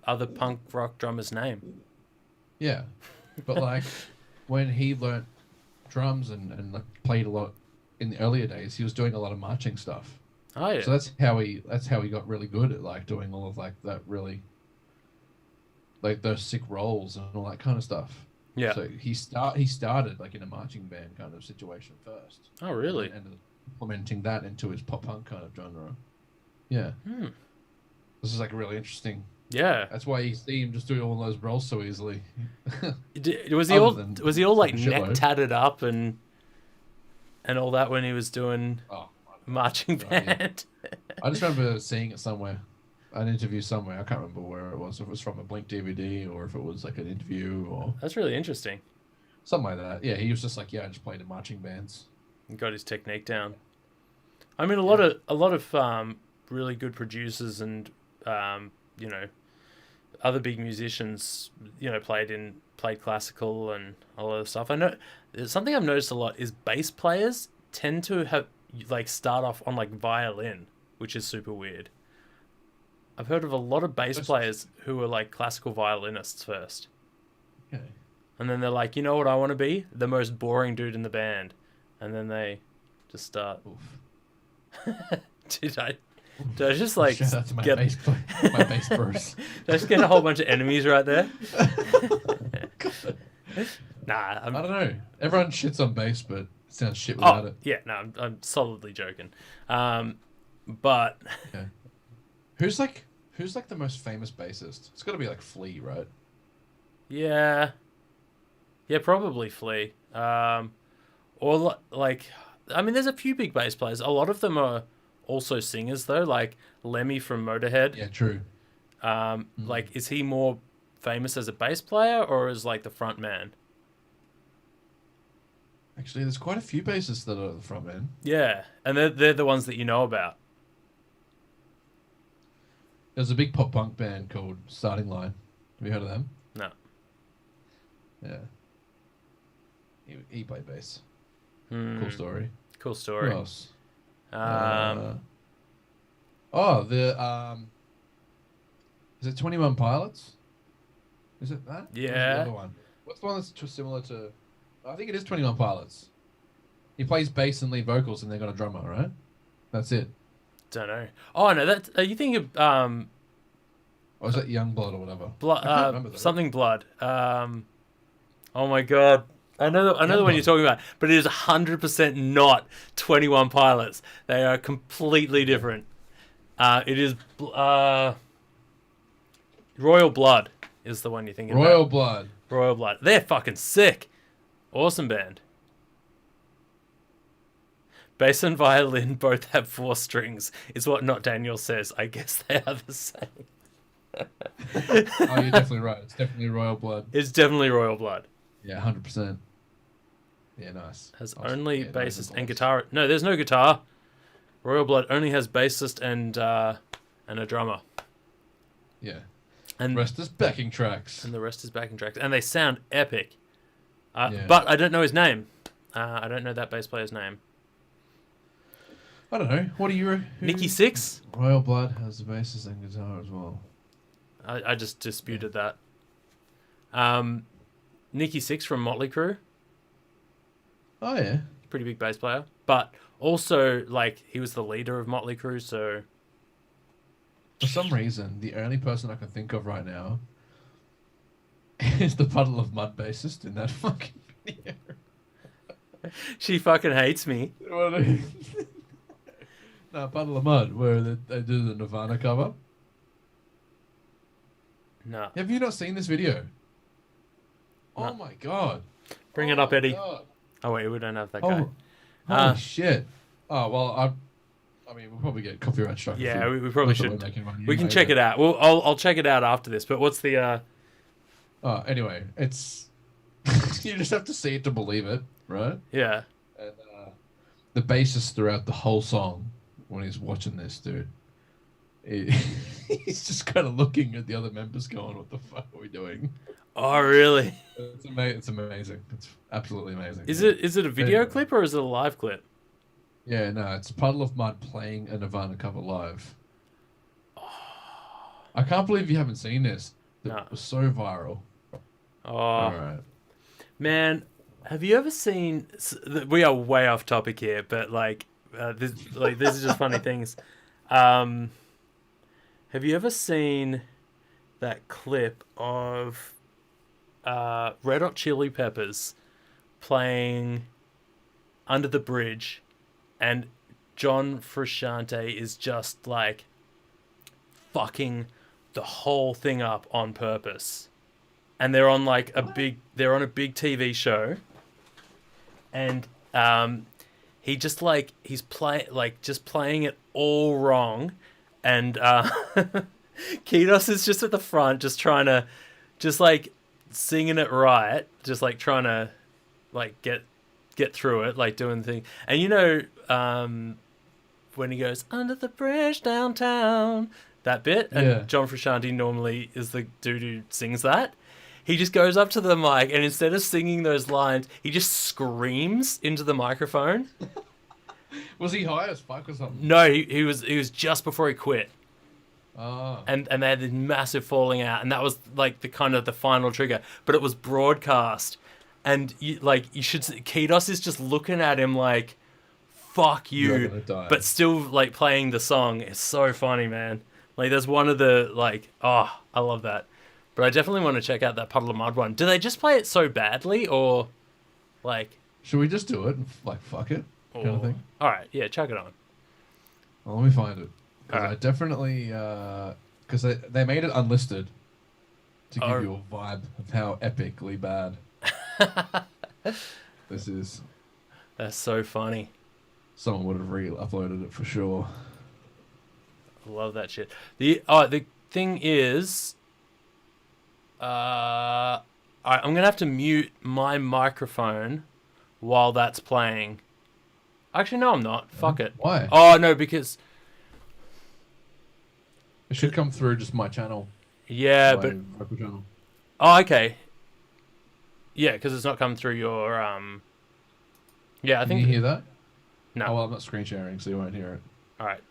other punk rock drummer's name. yeah, but like when he learnt drums and like played a lot in the earlier days, he was doing a lot of marching stuff. Oh yeah. So that's how he got really good at like doing all of like that, really like those sick rolls and all that kind of stuff. Yeah. So he started like in a marching band kind of situation first. Oh really? And ended up implementing that into his pop punk kind of genre. Yeah. This is like really interesting. Yeah. That's why you see him just doing all those rolls so easily. Was he all like neck tatted up and all that when he was doing marching band? Yeah. I just remember seeing it somewhere, an interview somewhere. I can't remember where it was. If it was from a Blink DVD or if it was like an interview or That's really interesting. something like that. Yeah, he was just like, yeah, I just played in marching bands. He got his technique down. I mean, a lot of really good producers and other big musicians, played classical and all that stuff. I know something I've noticed a lot is bass players tend to have like start off on like violin, which is super weird. I've heard of a lot of bass players who are like classical violinists first. Okay. And then they're like, you know what I want to be? The most boring dude in the band. And then they just start. Did I just like Shout out to my bass bros. Did I just get a whole bunch of enemies right there? Nah, I don't know. Everyone shits on bass, but it sounds shit without it. Yeah, no, I'm solidly joking. But okay. Who's like the most famous bassist? It's got to be like Flea, right? Yeah, probably Flea. Or like, I mean, there's a few big bass players. A lot of them are also singers though, like Lemmy from Motorhead. Yeah, true. Like, is he more famous as a bass player or as like the front man? Actually, there's quite a few bassists that are the front man. Yeah, and they're the ones that you know about. There's a big pop punk band called Starting Line. Have you heard of them? No. Yeah. He played bass. Cool story. Cool story. Who else? Is it 21 Pilots? Is it that? Or is it the Yeah. other one? What's the one that's similar to? I think it is 21 Pilots. He plays bass and lead vocals, and they got a drummer, right? That's it. Don't know. Oh no, that are you thinking of Or is that Youngblood or whatever? blood? I can't remember though. Something blood. Oh my god. I know the one you're talking about, but it is 100% not 21 Pilots. They are completely different. It is Royal Blood is the one you're thinking Royal about. Blood. Royal Blood. They're fucking sick. Awesome band. Bass and violin both have 4 strings, is what Not Daniel says. I guess they are the same. Oh, you're definitely right. It's definitely Royal Blood. It's definitely Royal Blood. Yeah, 100%. Yeah, nice. Has Awesome. only Yeah, bassist no and guitar. No, there's no guitar. Royal Blood only has bassist and a drummer. Yeah. And Rest is backing tracks. and the rest is backing tracks, and they sound epic. Yeah. But I don't know his name. I don't know that bass player's name. I don't know. What are you? Nikki Sixx? Royal Blood has the bassist and guitar as well. I just disputed that. Nikki Sixx from Motley Crue, Oh yeah. pretty big bass player, but also like he was the leader of Motley Crue, so For some reason, the only person I can think of right now is the Puddle of Mud bassist in that fucking video. she fucking hates me. No, Puddle of Mud, where they do the Nirvana cover. No, Have you not seen this video? No. Oh my god. bring Oh it up, my Eddie. God. Oh wait, we don't have that Oh, guy. holy shit. Oh well, I mean, we'll probably get copyright strike. Yeah, we probably not that we're should. making money We can anyway, check but- it out. Well, I'll check it out after this. But what's the? Anyway, it's you just have to see it to believe it, right? Yeah. And the bassist throughout the whole song, when he's watching this, dude, he's just kind of looking at the other members, going, "What the fuck are we doing?" Oh really? It's amazing. It's absolutely amazing. Is it a video Anyway. clip or is it a live clip? Yeah, no, it's Puddle of Mud playing a Nirvana cover live. I can't believe you haven't seen this. It No. was so viral. Oh. All right. Man, have you ever seen? We are way off topic here, but this is just funny things. Have you ever seen that clip of Red Hot Chili Peppers playing Under the Bridge, and John Frusciante is just like fucking the whole thing up on purpose? And they're on a big TV show, and he just he's playing it all wrong, and Kidos is just at the front just trying to singing it right, just trying to get through it, doing the thing. And when he goes under the bridge downtown, that bit, and Yeah. John Frusciante normally is the dude who sings that. He just goes up to the mic, and instead of singing those lines, he just screams into the microphone. Was he high as fuck or something? No, he was just before he quit, Ah. and they had this massive falling out, and that was the kind of the final trigger. But it was broadcast, and you should see, Kidos is just looking at him like, "Fuck You're you," gonna die. but still playing the song. It's so funny, man. There's one of the oh, I love that. But I definitely want to check out that Puddle of Mud one. Do they just play it so badly, or Should we just do it and fuck it kind of thing? All right, yeah, chuck it on. Well, let me find it. 'Cause Alright. I definitely because they made it unlisted to give Oh. you a vibe of how epically bad this is. That's so funny. Someone would have re-uploaded it for sure. I love that shit. The thing is, alright, I'm gonna have to mute my microphone while that's playing. Actually, no, I'm not. Fuck it. Why? Oh no, because It should come through just my channel. yeah, my but vocal channel. oh, okay. Yeah, because it's not coming through your Yeah, I Can think you hear that? no. Oh well, I'm not screen sharing, so you won't hear it. All right,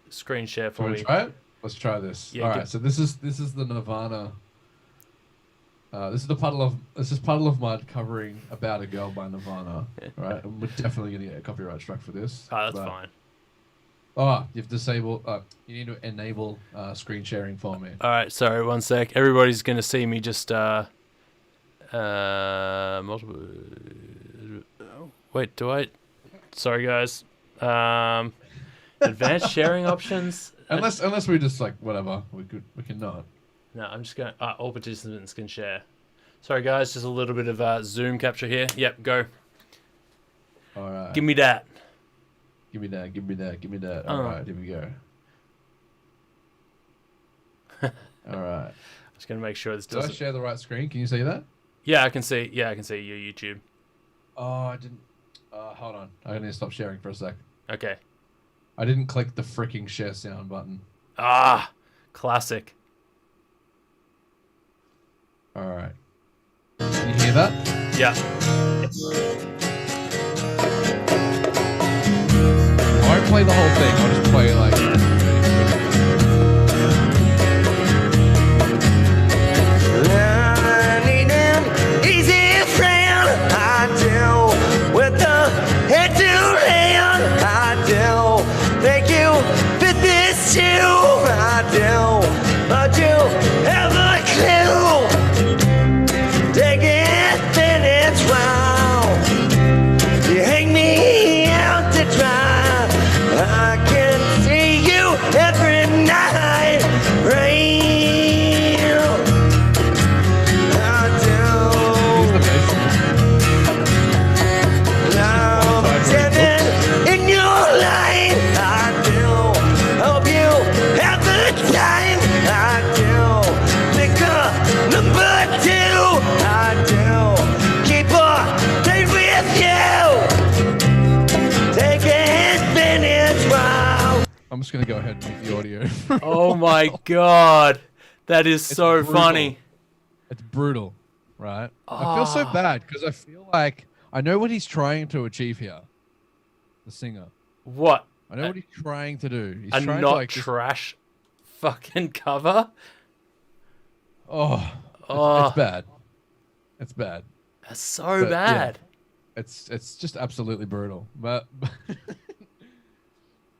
screen share Do you for want me. to try it? Let's try this. Yeah, All right. So this is the Nirvana. This is puddle of mud covering "About a Girl" by Nirvana. Right. And we're definitely gonna get a copyright strike for this. Oh, that's fine. Oh, you've disabled. You need to enable screen sharing for me. All right, sorry, one sec. Everybody's gonna see me just multiple. Wait, do I? Sorry, guys. Advanced sharing options. Unless we just like whatever we can not. No, I'm just going. All participants can share. Sorry, guys. Just a little bit of Zoom capture here. Yep, go. All right. Give me that. Give me that. Give me that. Give me that. All right, here we go. All right. Just gonna make sure this doesn't. Did I share the right screen? Can you see that? Yeah, I can see. Yeah, I can see your YouTube. Oh, I didn't. Hold on. I need to stop sharing for a sec. Okay. I didn't click the freaking share sound button. Ah, classic. All right. Can you hear that? Yeah. I won't play the whole thing. I'll just play like. I need an easy friend. I do. With the head to hand. I do. Thank you for this too. I do. But you have a clue. Take it, then it's wild. You hang me out to dry. I can see you every night. Rain. I do. Now, standing in your line. I do. Hope you have the time. I do. Pick up number 2. I do. Keep on stay with you. Take it, then it's wild. I'm just gonna go ahead and make the audio. Oh my god, that is so brutal. funny. It's brutal, right? I feel so bad because I feel like I know what he's trying to achieve here. The singer. What? I know what he's trying to do. He's A trying not to like trash fucking cover? it's bad. It's bad. That's so bad. Yeah, it's just absolutely brutal. But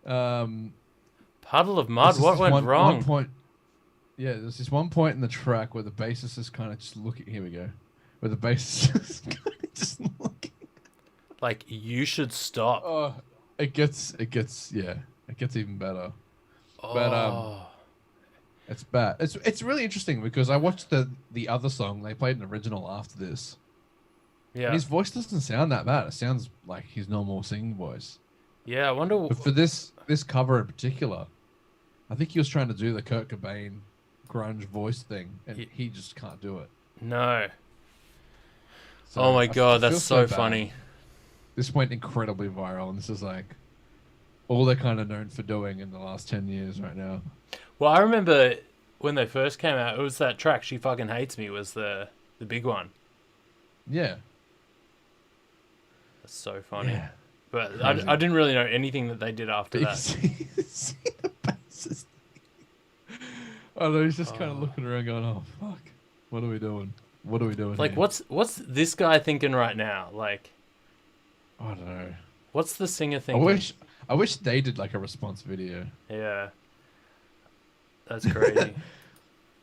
Puddle of mud. What went wrong? One point, yeah, there's this one point in the track where the bassist is kind of just looking. Here we go. Where the bassist is kind of just looking. Like, you should stop. Oh, it gets even better. But it's bad. It's really interesting because I watched the other song. They played an original after this. Yeah. And his voice doesn't sound that bad. It sounds like his normal singing voice. Yeah, I wonder. But for this cover in particular, I think he was trying to do the Kurt Cobain grunge voice thing, and he just can't do it. No. So Oh my god, I feel that's so bad. funny. This went incredibly viral, and this is like all they're kind of known for doing in the last 10 years right now. Well, I remember when they first came out, it was that track "She Fucking Hates Me" was the big one. Yeah. That's so funny. Yeah. But I didn't really know anything that they did after But that. see the bassist. Oh no, he's just kind of looking around going, oh, fuck. What are we doing? What are we doing Like, here? what's this guy thinking right now? Like, I don't know. what's the singer thinking? I wish they did like a response video. Yeah. That's crazy.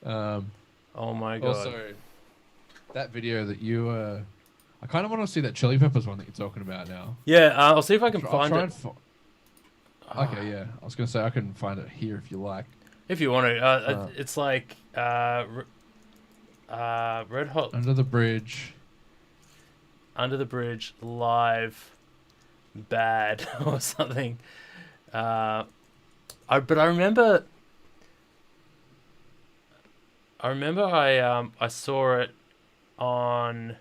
Oh my god. Also, that video that you I kind of want to see that Chili Peppers one that you're talking about now. Yeah, I'll see if I can I'll find try it. Okay, yeah. I was gonna say I can find it here if you like. If you want to. It's like Red Hot Under the Bridge. Under the Bridge live bad or something. But I remember I saw it on.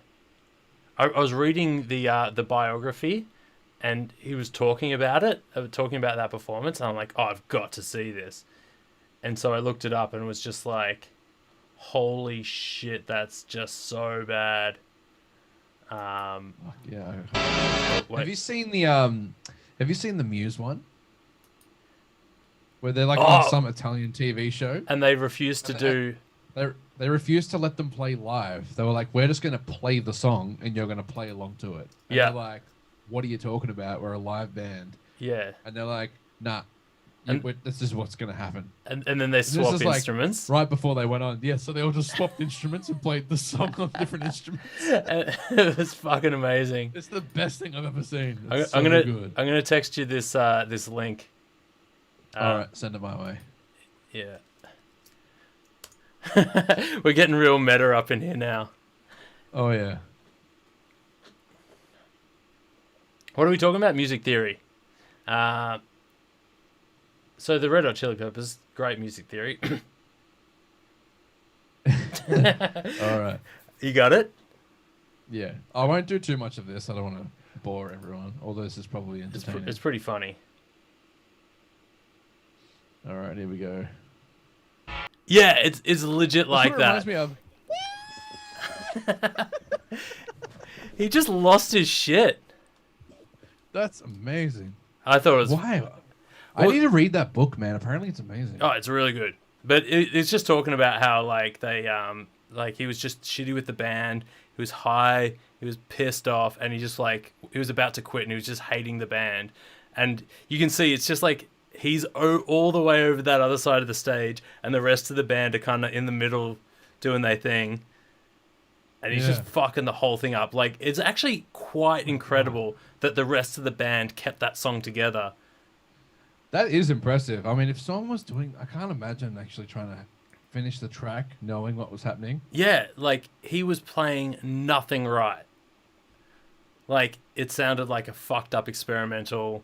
I was reading the biography, and he was talking about it, talking about that performance, and I'm like, oh, I've got to see this. And so I looked it up, and it was just like, holy shit, that's just so bad. Yeah. Wait. Have you seen the Muse one? where they're like Oh. on some Italian TV show. And they refused to do. They refused to let them play live. They were like, "We're just gonna play the song, and you're gonna play along to it." And Yeah. they're like, "What are you talking about? We're a live band." Yeah. And they're like, "Nah, this is what's gonna happen." And then they This swap is, like, instruments. right before they went on. Yeah, so they all just swapped instruments and played the song on different instruments. And it was fucking amazing. It's the best thing I've ever seen. I'm It's so gonna good. I'm gonna text you this link. All right, send it my way. Yeah. We're getting real meta up in here now. Oh yeah. What are we talking about? Music theory. So the Red Hot Chili Peppers, great music theory. All right. You got it? Yeah. I won't do too much of this. I don't want to bore everyone. Although this is probably entertaining. It's pretty funny. All right, here we go. Yeah, it's legit like That's that. what it reminds me of. He just lost his shit. That's amazing. I thought it was. Why? I need to read that book, man. Apparently, it's amazing. Oh, it's really good. But it's just talking about how like they like he was just shitty with the band. He was high. He was pissed off, and he just like he was about to quit, and he was just hating the band. And you can see it's just like he's all the way over that other side of the stage, and the rest of the band are kind of in the middle doing their thing. And he's just fucking the whole thing up. Like, it's actually quite incredible that the rest of the band kept that song together. That is impressive. I mean, if someone was doing... I can't imagine actually trying to finish the track knowing what was happening. Yeah, like, he was playing nothing right. Like, it sounded like a fucked up experimental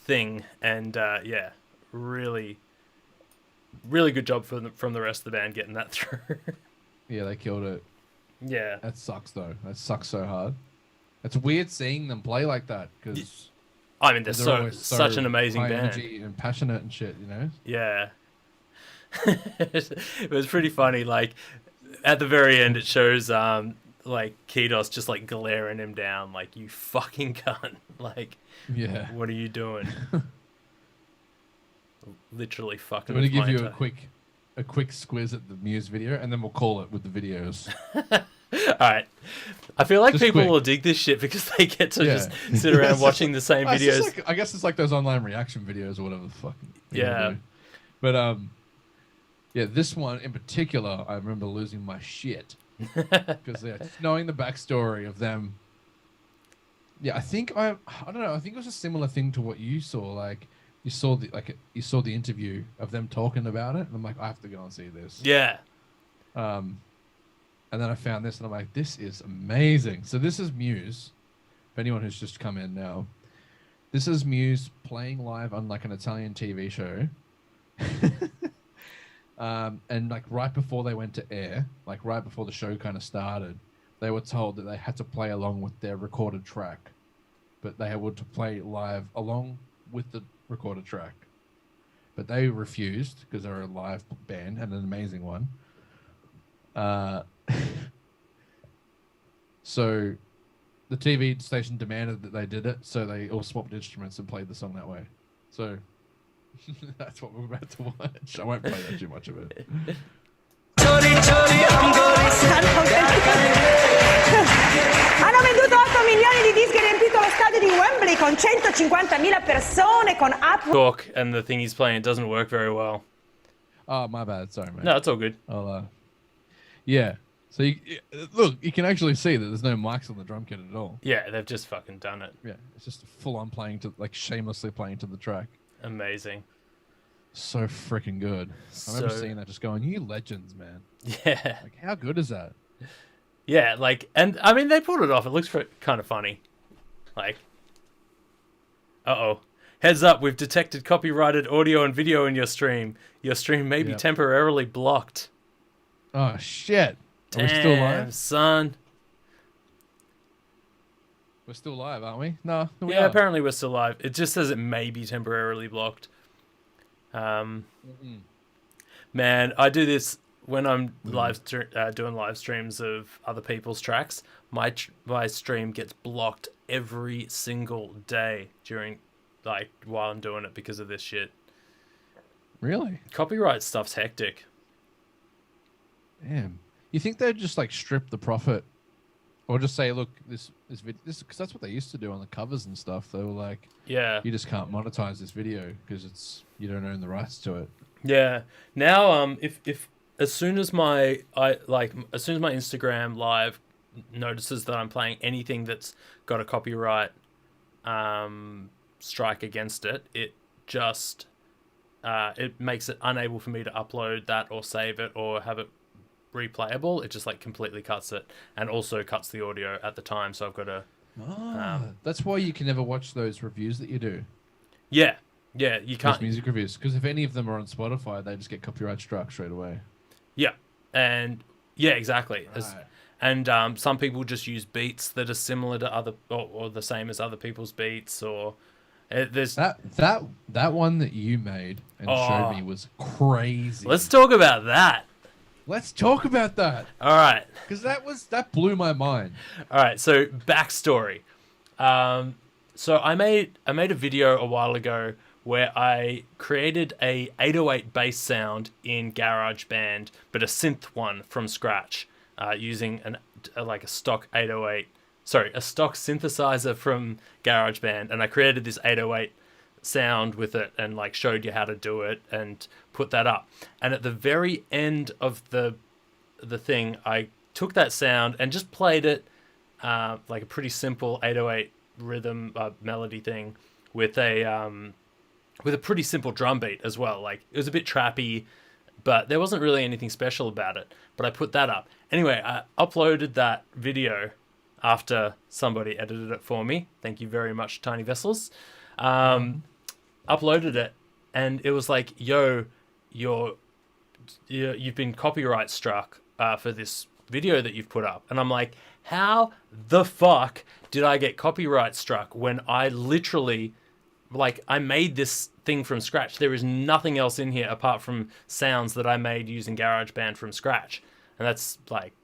thing. And, yeah, really, really good job from the rest of the band getting that through. Yeah, they killed it. Yeah. That sucks, though. That sucks so hard. It's weird seeing them play like that, because... I mean, they're always such an amazing high band. energy and passionate and shit, you know? Yeah. It was pretty funny. Like, at the very end, it shows, like, Kidos just, like, glaring him down. Like, you fucking cunt. Like, Yeah. what are you doing? Literally fucking I'm going to with give my you entire- a quick squiz at the Muse video, and then we'll call it with the videos. Alright. I feel like Just people quick. will dig this shit because they get to Yeah. just sit around watching the same It's just videos. like, I guess it's like those online reaction videos or whatever the fuck. people Yeah. do. But yeah, this one in particular, I remember losing my shit because knowing the backstory of them. Yeah, I don't know. I think it was a similar thing to what you saw. Like you saw the interview of them talking about it, and I'm like, I have to go and see this. Yeah. And then I found this, and I'm like, this is amazing. So this is Muse. For anyone who's just come in now, this is Muse playing live on like an Italian TV show. And like right before they went to air, like right before the show kind of started, they were told that they had to play along with their recorded track, but they had to play live along with the recorded track. But they refused because they're a live band and an amazing one. So the TV station demanded that they did it, so they all swapped instruments and played the song that way. So that's what we're about to watch. I won't play that too much of it. Hanno venduto 8 milioni di dischi e riempito lo stadio di Wembley con 150.000 persone con app. Talk and the thing he's playing doesn't work very well. Oh, my bad. Sorry, mate. No, it's all good. I'll, yeah. So look, you can actually see that there's no mics on the drum kit at all. Yeah, they've just fucking done it. Yeah, it's just full on playing to, like, shamelessly playing to the track. Amazing. So freaking good. I remember So- seeing that, just going, "You legends, man!" Yeah. Like, how good is that? Yeah, like, and I mean, they pulled it off. It looks kind of funny. Like, uh-oh. Heads up, we've detected copyrighted audio and video in your stream. Your stream may be Yep. temporarily blocked. Oh shit! Are we still Damn, live? son. We're still live, aren't we? No. We Yeah, are. apparently we're still live. It just says it may be temporarily blocked. Man, I do this when I'm doing live streams of other people's tracks. My stream gets blocked every single day during, like, while I'm doing it because of this shit. Really? Copyright stuff's hectic. Damn. You think they'd just like strip the profit, or just say, look, this because that's what they used to do on the covers and stuff. They were like, Yeah. you just can't monetize this video because you don't own the rights to it. Yeah. Now, if as soon as my Instagram live notices that I'm playing anything that's got a copyright strike against it, it just it makes it unable for me to upload that or save it or have it replayable. It just like completely cuts it, and also cuts the audio at the time. So I've got to. That's why you can never watch those reviews that you do. Yeah, you can't. Those music reviews, because if any of them are on Spotify, they just get copyright struck straight away. Yeah, and yeah, exactly. Right. And some people just use beats that are similar to other or the same as other people's beats, or there's that one that you made and showed me was crazy. Let's talk about that. Let's talk about that. All right, because that blew my mind. All right, so backstory. So I made a video a while ago where I created a 808 bass sound in GarageBand, but a synth one from scratch, using a stock 808. Sorry, a stock synthesizer from GarageBand, and I created this 808 sound with it and like showed you how to do it and put that up. And at the very end of the thing, I took that sound and just played it like a pretty simple 808 rhythm melody thing with a pretty simple drum beat as well. Like it was a bit trappy, but there wasn't really anything special about it. But I put that up. Anyway, I uploaded that video after somebody edited it for me. Thank you very much, Tiny Vessels. Uploaded it, and it was like, yo, you've been copyright struck for this video that you've put up. And I'm like, how the fuck did I get copyright struck when I literally, like, I made this thing from scratch? There is nothing else in here apart from sounds that I made using GarageBand from scratch. And that's like,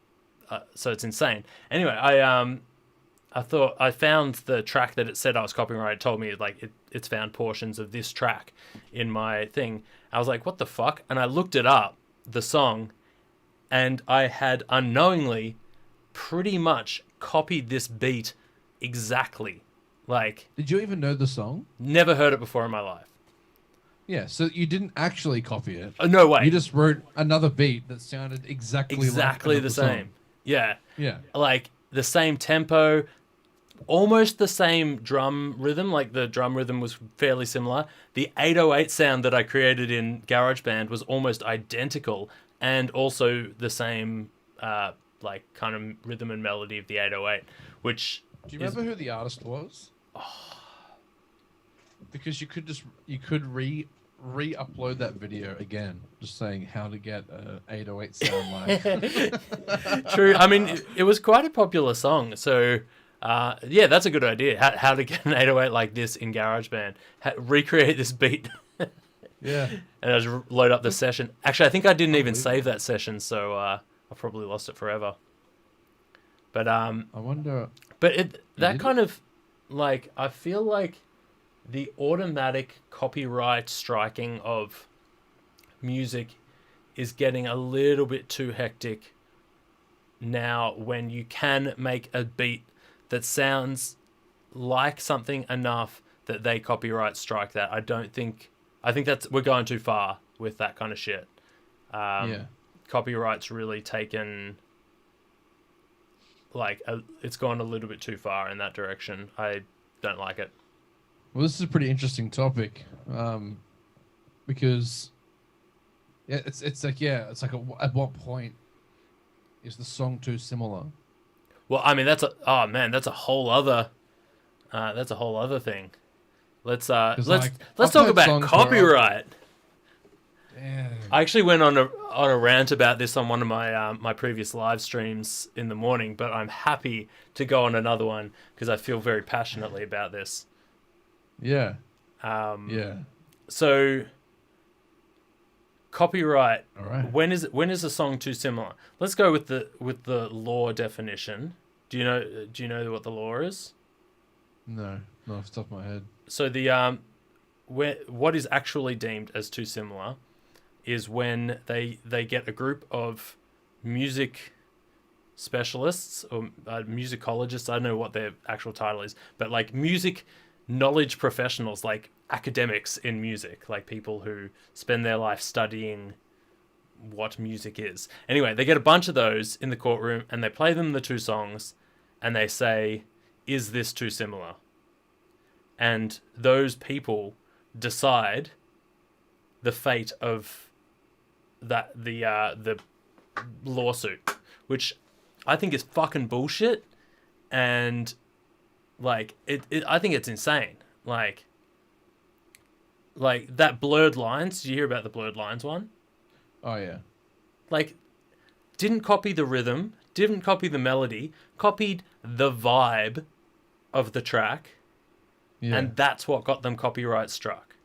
so it's insane. Anyway, I found the track that it said I was copyrighted. It told me like it's found portions of this track in my thing. I was like, what the fuck? And I looked it up, the song, and I had unknowingly pretty much copied this beat exactly. Like, did you even know the song? Never heard it before in my life. Yeah, so you didn't actually copy it. No way. You just wrote another beat that sounded exactly like the same. Song. Yeah. Yeah. Like the same tempo, almost the same drum rhythm. Like the drum rhythm was fairly similar. The 808 sound that I created in GarageBand was almost identical, and also the same like kind of rhythm and melody of the 808. Which do you remember who the artist was? Because you could re-upload that video again, just saying how to get a 808 sound like. True. I mean, it was quite a popular song, so yeah, that's a good idea. How to get an 808 like this in GarageBand? Recreate this beat. Yeah. And I just load up the session. Actually, I think I didn't even save that session, so I probably lost it forever. But I wonder. But that kind of like, I feel like the automatic copyright striking of music is getting a little bit too hectic now, when you can make a beat that sounds like something enough that they copyright strike that. I think we're going too far with that kind of shit. Yeah. Copyright's really taken, like, it's gone a little bit too far in that direction. I don't like it. Well, this is a pretty interesting topic, because it's like at what point is the song too similar? Well, I mean, that's a whole other thing. Let's talk about copyright. Damn. I actually went on a rant about this on one of my previous live streams in the morning, but I'm happy to go on another one because I feel very passionately about this. Yeah. Yeah. So, copyright. All right. When is a song too similar? Let's go with the law definition. Do you know what the law is? No, not off the top of my head. So what is actually deemed as too similar is when they get a group of music specialists or musicologists. I don't know what their actual title is, but like music knowledge professionals, like academics in music, like people who spend their life studying what music is. Anyway, they get a bunch of those in the courtroom and they play them the two songs and they say, is this too similar? And those people decide the fate of the lawsuit, which I think is fucking bullshit. And like I think it's insane. Like that Blurred Lines. Did you hear about the Blurred Lines one? Oh yeah. Like, didn't copy the rhythm, didn't copy the melody, copied the vibe of the track, and that's what got them copyright struck.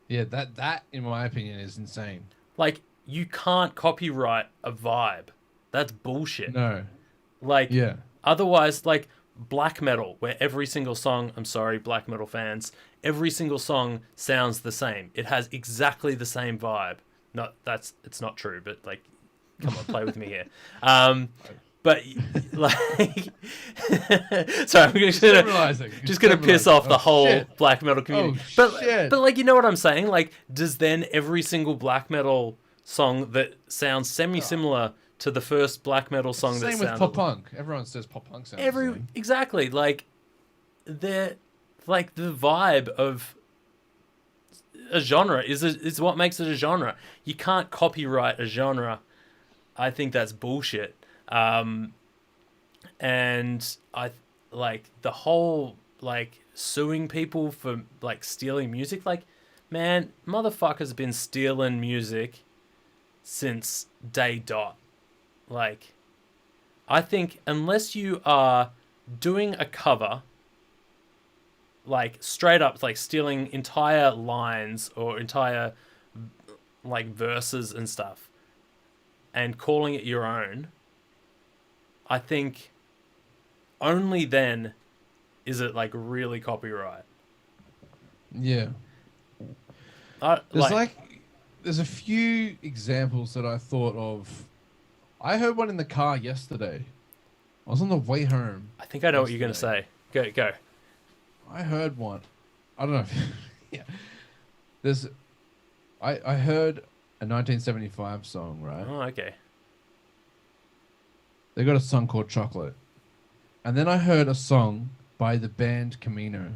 Yeah, that in my opinion is insane. Like, you can't copyright a vibe. That's bullshit. No. Like, Yeah. otherwise, like black metal, where every single song, I'm sorry, black metal fans, every single song sounds the same. It has exactly the same vibe. It's not true, but like, come on, play with me here. But like, sorry, I'm just gonna piss off the whole black metal community. But like, you know what I'm saying? Like, does then every single black metal song that sounds semi-similar to the first black metal song that sounds same with pop punk? Everyone says pop punk sounds the same. Exactly, like they're like the vibe of a genre is what makes it a genre. You can't copyright a genre. I think that's bullshit. And I like the whole like suing people for like stealing music. Like, man, motherfuckers have been stealing music since day dot. Like, I think unless you are doing a cover, like straight up like stealing entire lines or entire like verses and stuff and calling it your own, I think only then is it like really copyright. Yeah. There's a few examples that I thought of. I heard one in the car yesterday. I was on the way home. I think I know what you're going to say. Go. I heard one. I don't know. Yeah. I heard a 1975 song, right? Oh, okay. They got a song called Chocolate. And then I heard a song by the band Camino.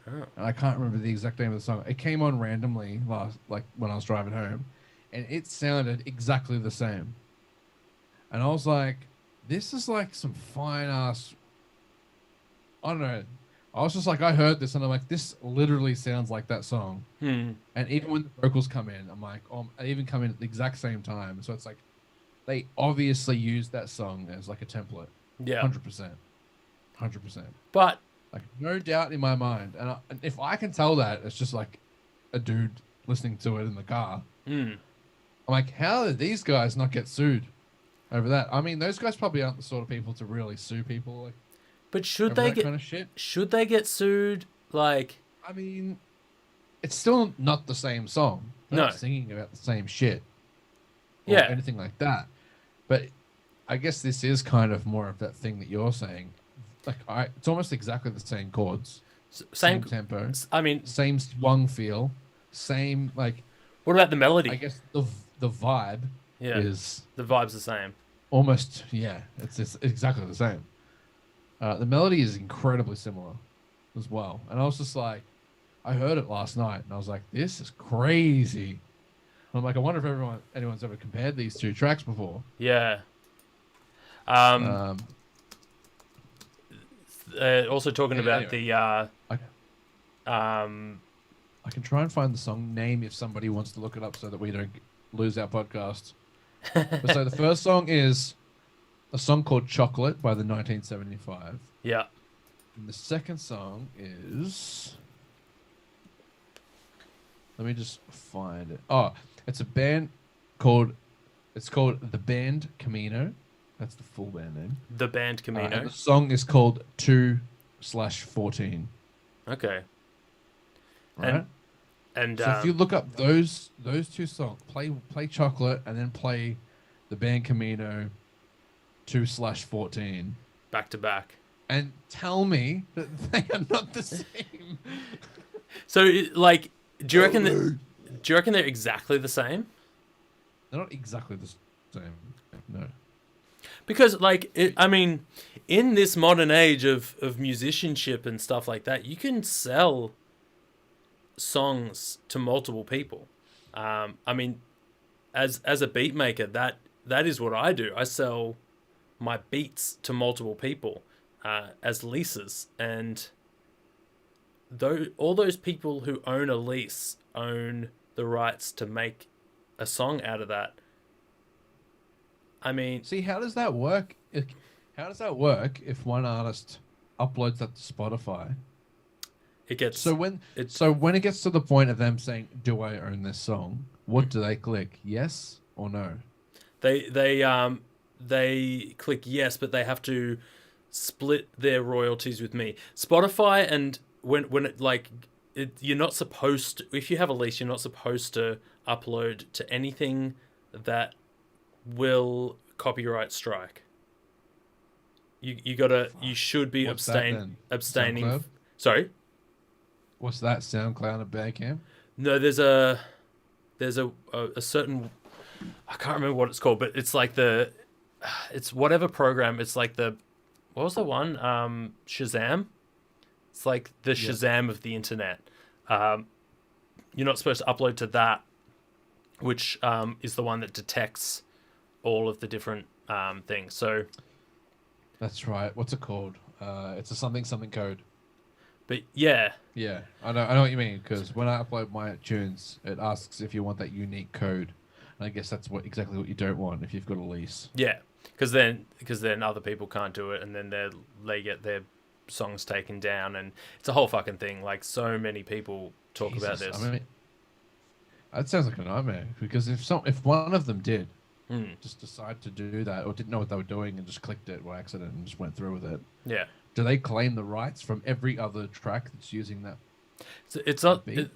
Oh. And I can't remember the exact name of the song. It came on randomly when I was driving home, and it sounded exactly the same. And I was like, this is like some fine ass, I don't know. I was just like, I heard this and I'm like, this literally sounds like that song. And even when the vocals come in, I'm like, oh, they even come in at the exact same time. So it's like, they obviously used that song as like a template. Yeah. 100%. But like, no doubt in my mind. And if I can tell that, it's just like a dude listening to it in the car. I'm like, how did these guys not get sued over that? I mean, those guys probably aren't the sort of people to really sue people. Like, but should they get kind of shit? Should they get sued? Like, I mean, it's still not the same song. They're not singing about the same shit. Or anything like that. But I guess this is kind of more of that thing that you're saying. Like, it's almost exactly the same chords, same tempo. I mean, same swung feel, same like. What about the melody? I guess the vibe is the vibe's the same. Almost, yeah. It's exactly the same. The melody is incredibly similar as well, and I was just like, I heard it last night, and I was like, this is crazy. And I'm like, I wonder if anyone's ever compared these two tracks before. Yeah. Also talking about anyway, I can try and find the song name if somebody wants to look it up so that we don't lose our podcast. So the first song is a song called Chocolate by the 1975. Yeah. And the second song is... Let me just find it. Oh, it's a band called... It's called The Band Camino. That's the full band name. The Band Camino. And the song is called 2/14. Okay. Right? And So if you look up those two songs, play Chocolate and then play the band Camino 2/14, back to back. and tell me that they are not the same. So like, do you reckon they're exactly the same? They're not exactly the same. No. Because like, I mean, in this modern age of musicianship and stuff like that, you can sell songs to multiple people. I mean, as a beat maker, that is what I do. I sell my beats to multiple people as leases, and all those people who own a lease own the rights to make a song out of that. I mean, See, how does that work? How does that work if one artist uploads that to Spotify? it gets So when it gets to the point of them saying, "Do I own this song?" What do they click? Yes or no? they click yes, but they have to split their royalties with me. Spotify, and when it like you're not supposed to, if you have a lease, you're not supposed to upload to anything that will copyright strike. You should be What's that then? abstaining. SoundCloud? Sorry? What's that? SoundCloud and Bandcamp? No, there's a certain, I can't remember what it's called, but it's like it's whatever program. It's like what was the one? Shazam. It's like the Shazam of the internet. You're not supposed to upload to that, which is the one that detects all of the different things. So That's right. What's it called? It's a something code. but yeah, Yeah, I know what you mean, because when I upload my tunes, it asks if you want that unique code. And I guess that's exactly what you don't want if you've got a lease. yeah, because then other people can't do it, and then they get their songs taken down, and it's a whole fucking thing. Like, so many people talk about Jesus, this. I mean, that sounds like a nightmare, because if one of them did just decide to do that, or didn't know what they were doing and just clicked it by accident and just went through with it, Yeah. do they claim the rights from every other track that's using that? So it's not. beat?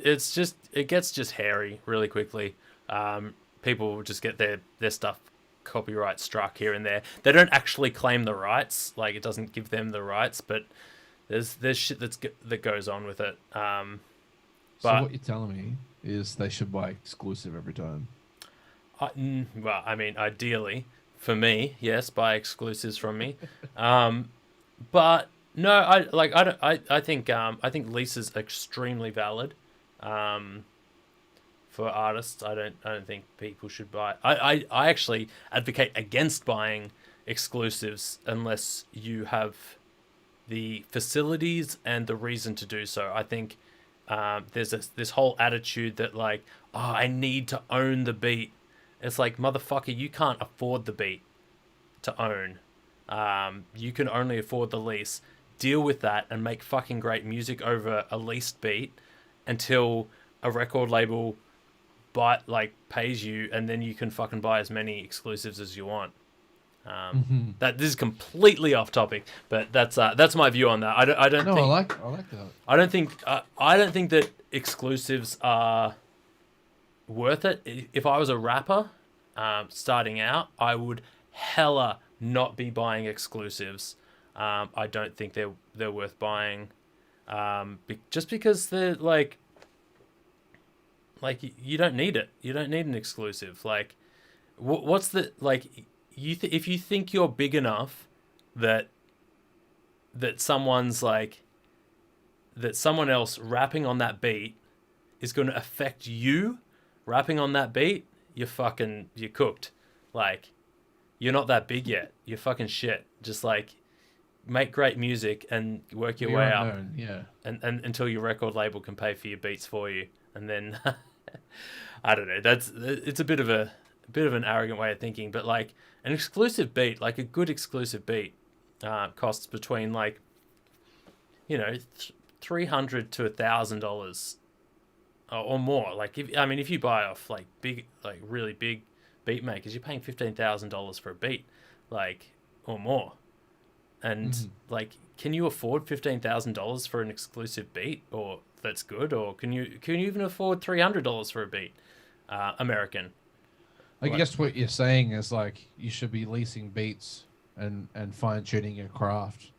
It's just, it gets just hairy really quickly. People will just get their stuff copyright struck here and there. They don't actually claim the rights. Like, it doesn't give them the rights, but there's shit that goes on with it. So But what you're telling me is they should buy exclusive every time. well, I mean, ideally for me, yes, buy exclusives from me. But no, I think leases are extremely valid. For artists, I don't think people should buy. I actually advocate against buying exclusives unless you have the facilities and the reason to do so. I think there's this whole attitude that, like, oh, I need to own the beat. It's like, motherfucker, you can't afford the beat to own. You can only afford the lease. Deal with that and make fucking great music over a leased beat until a record label pays you, and then you can fucking buy as many exclusives as you want. That this is completely off topic, but that's my view on that. I don't think. I like that. I don't think that exclusives are worth it. If I was a rapper starting out, I would hella not be buying exclusives. I don't think they're worth buying, just because they're like you don't need it. You don't need an exclusive. Like, what's the, like, if you think you're big enough that someone else rapping on that beat is going to affect you rapping on that beat, you're cooked. Like, you're not that big yet. You're fucking shit. Just, like, make great music and work your way up. Yeah. And until your record label can pay for your beats for you. And then I don't know. It's a bit of an arrogant way of thinking, but, like, an exclusive beat, like a good exclusive beat, costs between, like, $300 to $1,000 or more. Like, if you buy off, like, really big beat makers, you're paying $15,000 for a beat, like, or more. And like, can you afford $15,000 for an exclusive beat, or that's good, or can you even afford $300 for a beat, American? I guess what you're saying is like you should be leasing beats and fine tuning your craft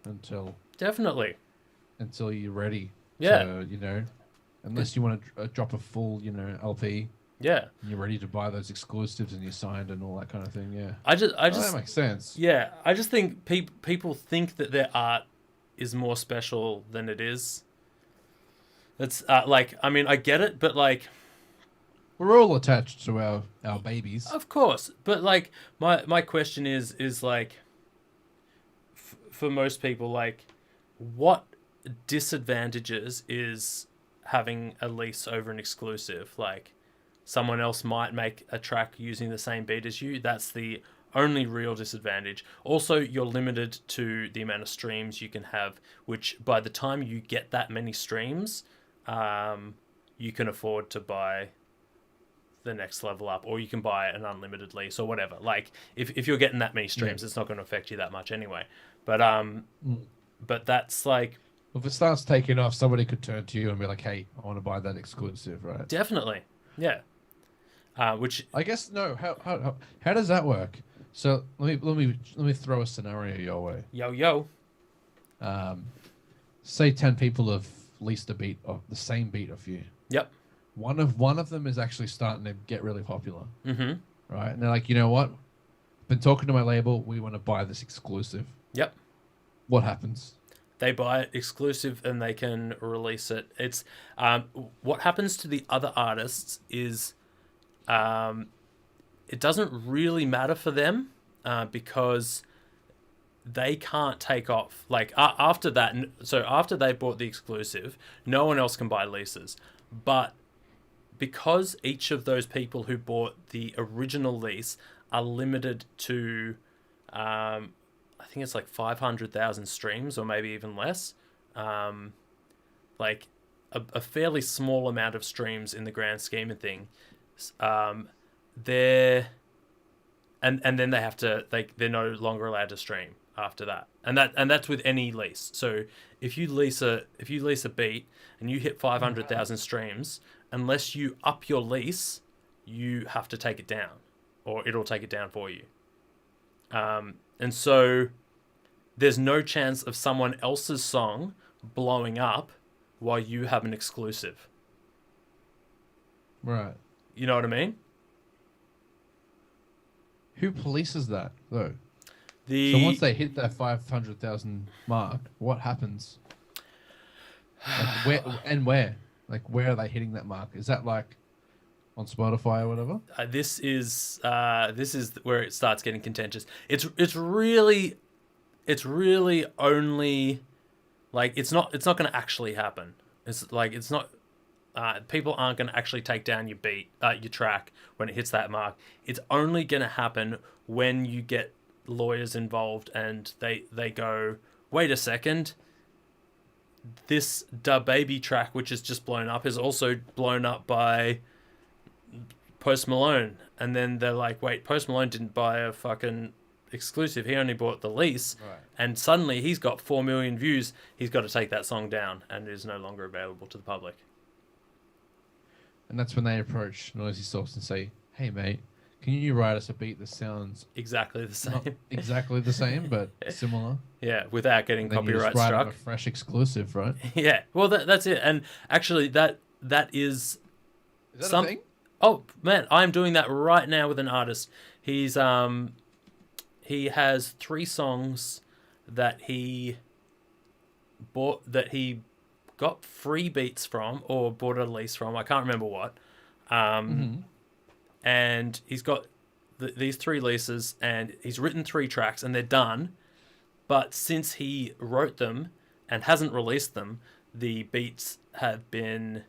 Definitely. until you're ready. Yeah. To, unless you want to drop a full, LP. Yeah. And you're ready to buy those exclusives and you're signed and all that kind of thing. Yeah. I just that makes sense. Yeah, I just think people think that their art is more special than it is. It's I get it, but we're all attached to our babies. of course, but my question is for most people, what disadvantages is having a lease over an exclusive? Someone else might make a track using the same beat as you. That's the only real disadvantage. Also, you're limited to the amount of streams you can have, which by the time you get that many streams, you can afford to buy the next level up, or you can buy an unlimited lease or whatever. If you're getting that many streams, it's not going to affect you that much anyway. But that's If it starts taking off, somebody could turn to you and be like, "Hey, I want to buy that exclusive," right? Definitely, yeah. Which I guess no. How does that work? So let me throw a scenario your way. Yo. Say 10 people have leased a beat of the same beat of you. Yep. One of them is actually starting to get really popular. Mm-hmm. Right, and they're like, you know what? Been talking to my label. We want to buy this exclusive. Yep. What happens? They buy it exclusive and they can release it. It's what happens to the other artists is it doesn't really matter for them because they can't take off. After that, so after they bought the exclusive, no one else can buy leases. But because each of those people who bought the original lease are limited to I think it's 500,000 streams or maybe even less. A fairly small amount of streams in the grand scheme of things. Then they have to they're no longer allowed to stream after that. And that's with any lease. So if you lease a beat and you hit 500,000 streams, unless you up your lease, you have to take it down, or it'll take it down for you. And so there's no chance of someone else's song blowing up while you have an exclusive. Right. You know what I mean? Who polices that, though? So once they hit that 500,000 mark, what happens? Where? Where are they hitting that mark? Is that on Spotify or whatever? This is where it starts getting contentious. It's really only it's not going to actually happen. It's not. People aren't going to actually take down your track when it hits that mark. It's only going to happen when you get lawyers involved and they go, wait a second, this Da Baby track, which is just blown up, is also blown up by Post Malone. And then they're like, wait, Post Malone didn't buy a fucking exclusive. He only bought the lease. Right. And suddenly he's got 4 million views. He's got to take that song down and it is no longer available to the public. And that's when they approach NoisySauce and say, hey, mate, can you write us a beat that sounds exactly the same? Not exactly the same, but similar. Yeah, without getting copyright struck. Write a fresh exclusive, right? Yeah, well, that's it. And actually, that is that a thing? Oh man, I'm doing that right now with an artist. He has 3 songs that he bought, that he got free beats from or bought a lease from. I can't remember what. And he's got these 3 leases and he's written 3 tracks and they're done. But since he wrote them and hasn't released them, the beats have been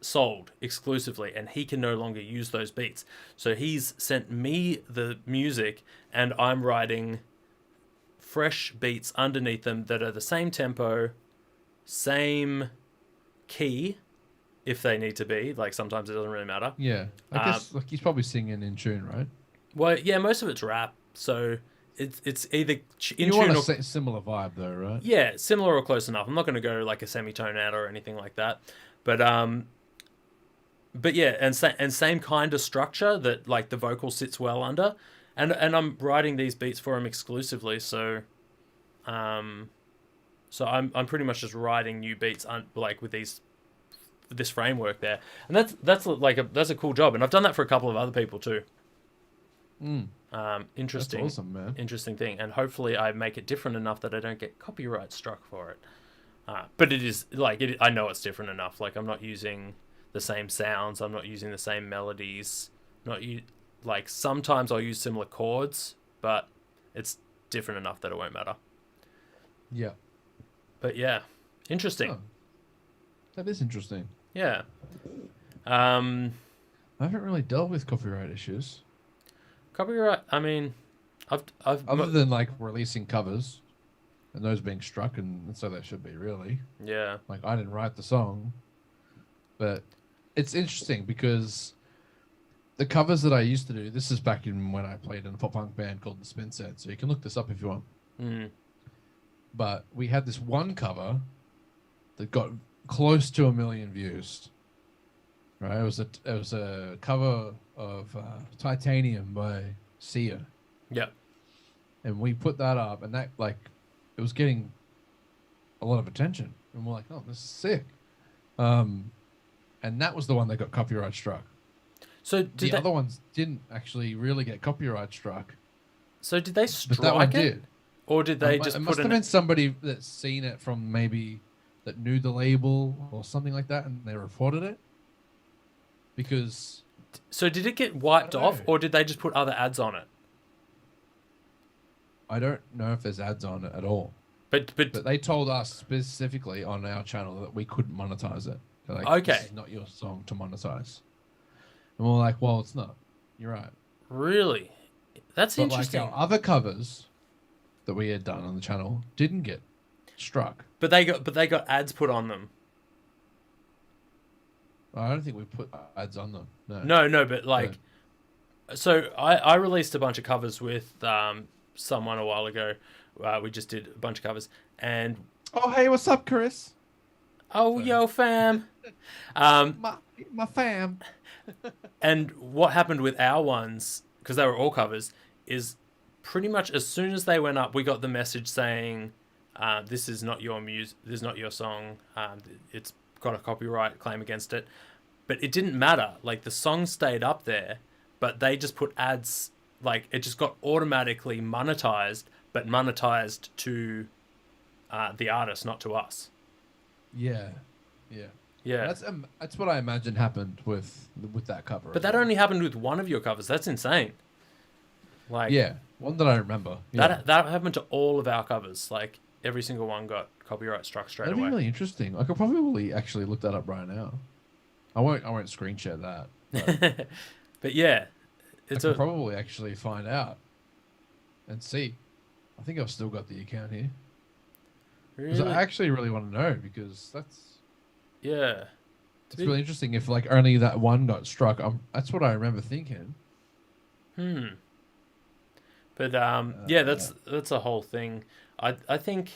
sold exclusively and he can no longer use those beats. So he's sent me the music and I'm writing fresh beats underneath them that are the same tempo, same key, if they need to be. Sometimes it doesn't really matter. Yeah, I guess he's probably singing in tune, right? Well, yeah, most of it's rap, so it's either in you tune want or similar vibe though, right? Yeah, similar or close enough. I'm not going to go a semitone out or anything like that, But yeah, and same kind of structure that like the vocal sits well under, and I'm writing these beats for him exclusively, so I'm pretty much just writing new beats like with this framework there, and that's a cool job, and I've done that for a couple of other people too. Interesting. That's awesome, man. Interesting thing, and hopefully I make it different enough that I don't get copyright struck for it. But it is like I know it's different enough. Like I'm not using the same sounds. I'm not using the same melodies. Like sometimes I'll use similar chords, but it's different enough that it won't matter. Yeah. But yeah, interesting. Oh, that is interesting. Yeah. I haven't really dealt with copyright issues. Copyright. I mean, I've other than like releasing covers, and those being struck, and so they should be really. Yeah. Like I didn't write the song, but it's interesting because the covers that I used to do. This is back in when I played in a pop punk band called the Spin Set, so you can look this up if you want. Mm. But we had this one cover that got close to 1 million views. Right, it was a cover of Titanium by Sia. Yeah. And we put that up, and that it was getting a lot of attention, and we're like, oh, this is sick. And that was the one that got copyright struck. So the other ones didn't actually really get copyright struck. So did they strike but that one it? did. Or did they just it put must have been somebody that's seen it from maybe that knew the label or something like that, and they reported it. Because so did it get wiped off, or did they just put other ads on it? I don't know if there's ads on it at all. But they told us specifically on our channel that we couldn't monetize it. They're like, okay, this is not your song to monetize. And we're like, well, it's not. You're right. Really? That's interesting. Like our other covers that we had done on the channel didn't get struck. But they got ads put on them. I don't think we put ads on them. No, but like, so I released a bunch of covers with someone a while ago. We just did a bunch of covers, and oh hey, what's up, Chris? Oh yo, fam. My fam. And what happened with our ones, because they were all covers, is pretty much as soon as they went up, we got the message saying, "This is not your this is not your song. It's got a copyright claim against it." But it didn't matter. Like the song stayed up there, but they just put ads. Like it just got automatically monetized, but monetized to the artist, not to us. Yeah. That's what I imagine happened with that cover. But that only happened with one of your covers. That's insane. Like one that I remember. Yeah. That happened to all of our covers. Like every single one got copyright struck straight That'd away. That'd be really interesting. I could probably actually look that up right now. I won't screen share that. But yeah, I could probably actually find out and see. I think I've still got the account here. Because I actually really want to know, because that's it's really interesting. If like only that one got struck, that's what I remember thinking. But that's a whole thing. I think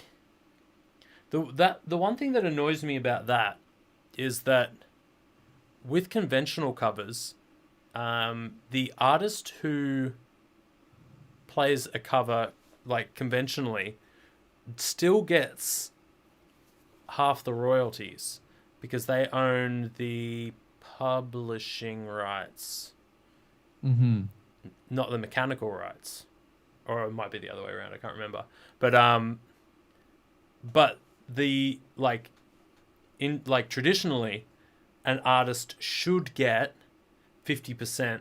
the one thing that annoys me about that is that with conventional covers, the artist who plays a cover like conventionally still gets half the royalties because they own the publishing rights, not the mechanical rights, or it might be the other way around. I can't remember. But the traditionally, an artist should get 50%,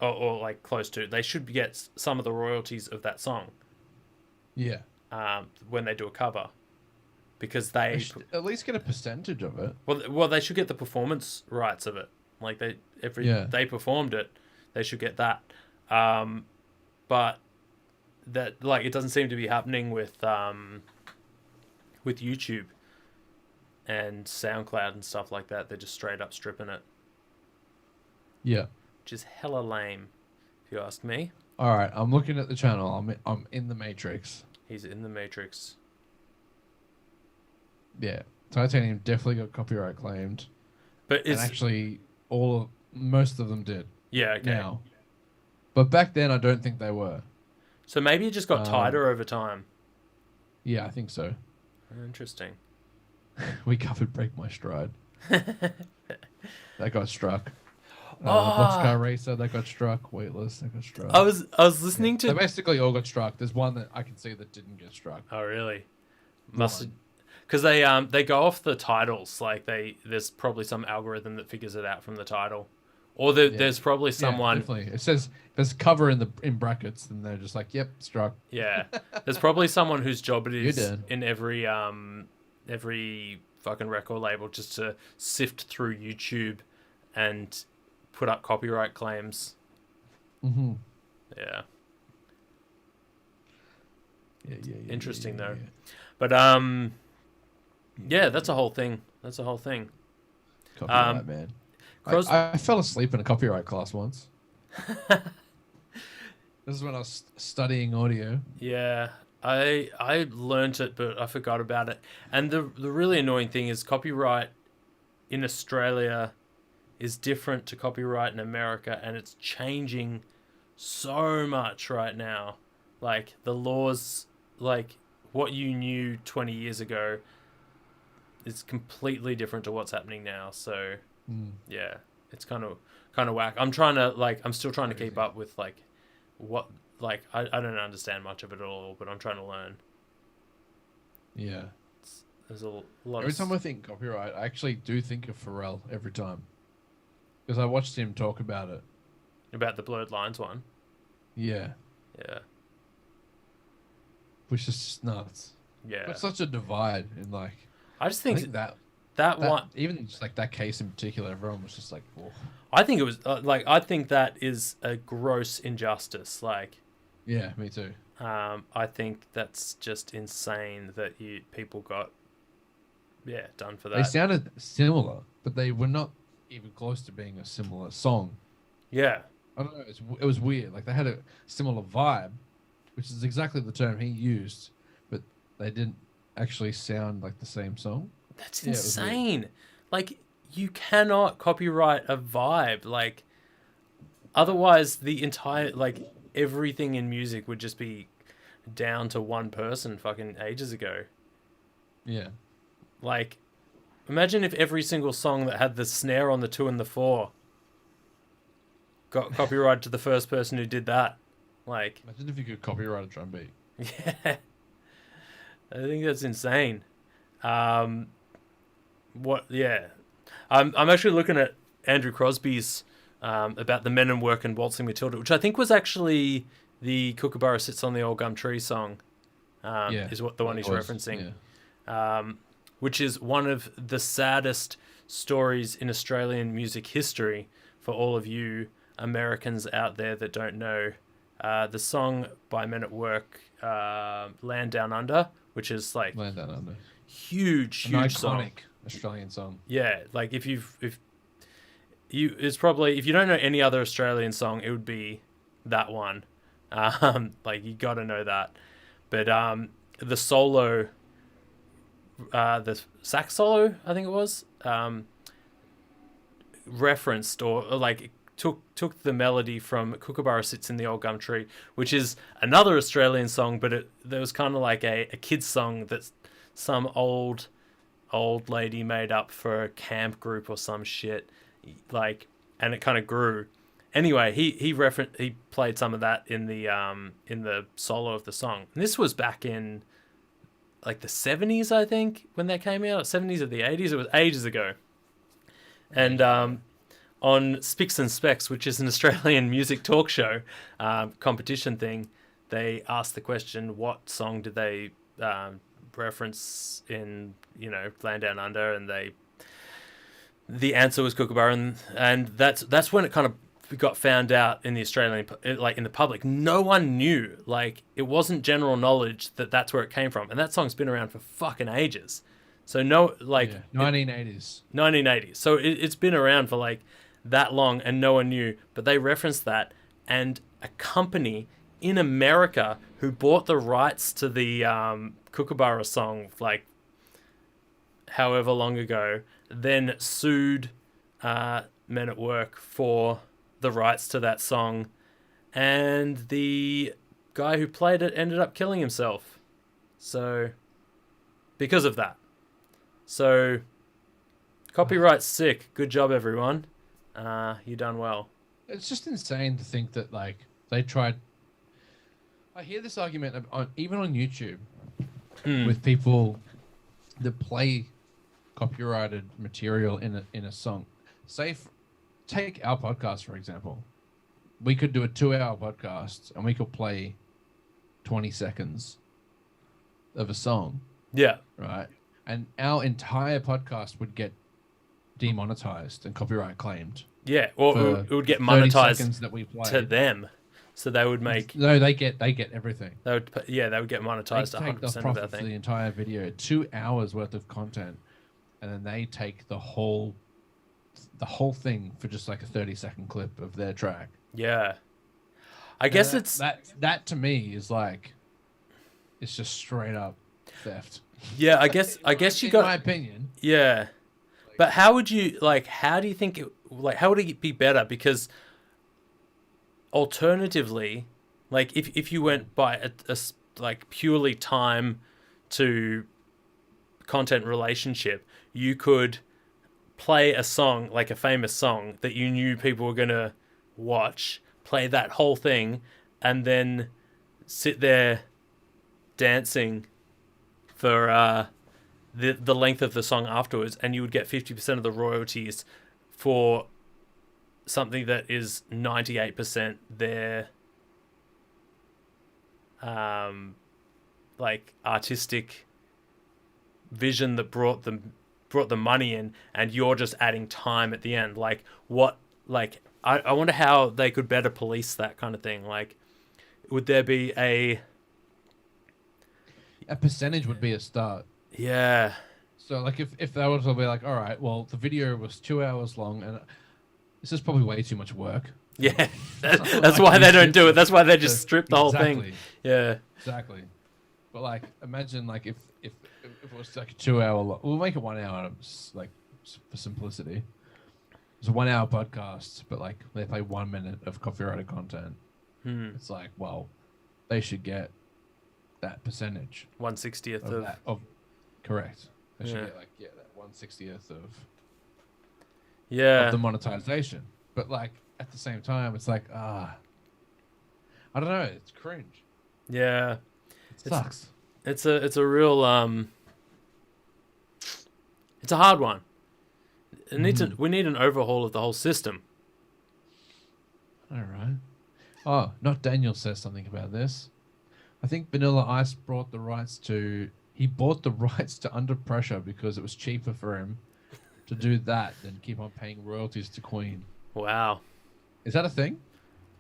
or like close to. They should get some of the royalties of that song. Yeah. When they do a cover, because they should at least get a percentage of it. Well, they should get the performance rights of it. Like they performed it, they should get that. But that it doesn't seem to be happening with YouTube and SoundCloud and stuff like that. They're just straight up stripping it. Yeah. Which is hella lame, if you ask me. All right, I'm looking at the channel. I'm in the Matrix. He's in the Matrix. Yeah, Titanium definitely got copyright claimed. But and it's actually, most of them did yeah, okay. now. But back then, I don't think they were. So maybe it just got tighter over time. Yeah, I think so. Interesting. We covered Break My Stride. That got struck. Oh. Boxcar Racer, that got struck. Weightless, that got struck. I was listening They to. basically all got struck. There's one that I can see that didn't get struck. Oh really? One. Because they go off the titles. Like there's probably some algorithm that figures it out from the title, or there's probably someone. Yeah, definitely. It says if there's cover in brackets, then they're just like, yep, struck. Yeah, there's probably someone whose job it is done. in every fucking record label just to sift through YouTube and put up copyright claims. Mm-hmm. Yeah. Yeah. Interesting though. Yeah. But yeah, that's a whole thing. Copyright, man. I fell asleep in a copyright class once. This is when I was studying audio. Yeah, I learnt it, but I forgot about it. And the really annoying thing is copyright in Australia is different to copyright in America, and it's changing so much right now. Like the laws, like what you knew 20 years ago is completely different to what's happening now. So yeah, it's kind of whack. I'm still trying to keep up with like what, like I don't understand much of it at all, but I'm trying to learn. Yeah. There's a lot Every time I think copyright, I actually do think of Pharrell every time. Because I watched him talk about it. About the blurred lines one. Yeah. Yeah. Which is just nuts. Yeah. But such a divide in like. I just I think, think that one, even just like that case in particular, everyone was just like, oh. I think it was I think that is a gross injustice. Like, Yeah, me too. I think that's just insane that people got done for that. They sounded similar, but they were not even close to being a similar song. Yeah. I don't know. It was weird. Like they had a similar vibe, which is exactly the term he used, but they didn't actually sound like the same song. That's insane. Like, you cannot copyright a vibe. Like, otherwise the entire, like, everything in music would just be down to one person fucking ages ago. Yeah. Like, imagine if every single song that had the snare on the 2 and the 4 got copyrighted to the first person who did that. Like, Imagine if you could copyright a drum beat. yeah. I think that's insane. I'm actually looking at Andrew Crosby's about the Men and Work and Waltzing Matilda, which I think was actually the Kookaburra Sits on the Old Gum Tree song. Is what the one he's referencing. Yeah. Which is one of the saddest stories in Australian music history for all of you Americans out there that don't know. The song by Men at Work, Land Down Under, which is like Land Down Under. huge An iconic song. Australian song. Yeah, like if you don't know any other Australian song, it would be that one. Like you got to know that. But the solo, the sax solo, I think it was, referenced or like took the melody from Kookaburra Sits in the Old Gum Tree, which is another Australian song, but there was kind of like a kid's song that some old lady made up for a camp group or some shit, like, and it kind of grew. Anyway, he played some of that in the solo of the song. And this was back in like the 70s, I think, when that came out. 70s or the 80s. It was ages ago. And on Spicks and Specs, which is an Australian music talk show competition thing, they asked the question, what song did they reference in, Land Down Under, and the answer was Kookaburra, and that's when it kind of got found out in the Australian, like in the public. No one knew, like it wasn't general knowledge that that's where it came from, and that song's been around for fucking ages. So 1980s. 1980s. So it's been around for like that long, and no one knew. But they referenced that, and a company in America who bought the rights to the Kookaburra song, like however long ago, then sued men at work for the rights to that song, and the guy who played it ended up killing himself. So, because of that. So, copyright's sick. Good job, everyone. You done well. It's just insane to think that like they tried. I hear this argument even on YouTube with people that play copyrighted material in a song. Take our podcast for example. We could do a 2-hour podcast and we could play 20 seconds of a song. Yeah. Right. And our entire podcast would get demonetized and copyright claimed. Yeah, or it would get 30 monetized seconds that we played. to them. So they would make... No, they get everything. They would get monetized They take 100% the of that profit for thing. the entire video, 2 hours worth of content, and then they take the whole thing for just like a 30-second clip of their track. Yeah. I guess it's... That to me is like, it's just straight up theft. Yeah, I guess you got... In my opinion. Yeah. But how would you, like, how do you think, how would it be better? Because alternatively, like, if you went by a like, purely time to content relationship, you could play a song, like a famous song that you knew people were going to watch, play that whole thing, and then sit there dancing for the length of the song afterwards, and you would get 50% of the royalties for something that is 98% their like artistic vision that brought the money in, and you're just adding time at the end. Like what? Like I wonder how they could better police that kind of thing. Like, would there be a percentage would be a start. Yeah. So like if they were to be like, all right, well the video was 2 hours long and this is probably way too much work. Yeah. That's why they don't do it. That's why they just strip the whole thing. Yeah. Exactly. But like imagine like if it was like a 2 hour we'll make it 1 hour like for simplicity. It's a 1 hour podcast, but like they play 1 minute of copyrighted content. It's like, well, they should get that percentage. 1/60th of that. Correct. They should get like that 1/60th of the monetization. But like at the same time, it's like I don't know. It's cringe. Yeah. It sucks. It's a real it's a hard one. We need an overhaul of the whole system. All right. Oh, not Daniel says something about this. I think Vanilla Ice bought the rights to Under Pressure because it was cheaper for him to do that than keep on paying royalties to Queen. Wow. Is that a thing?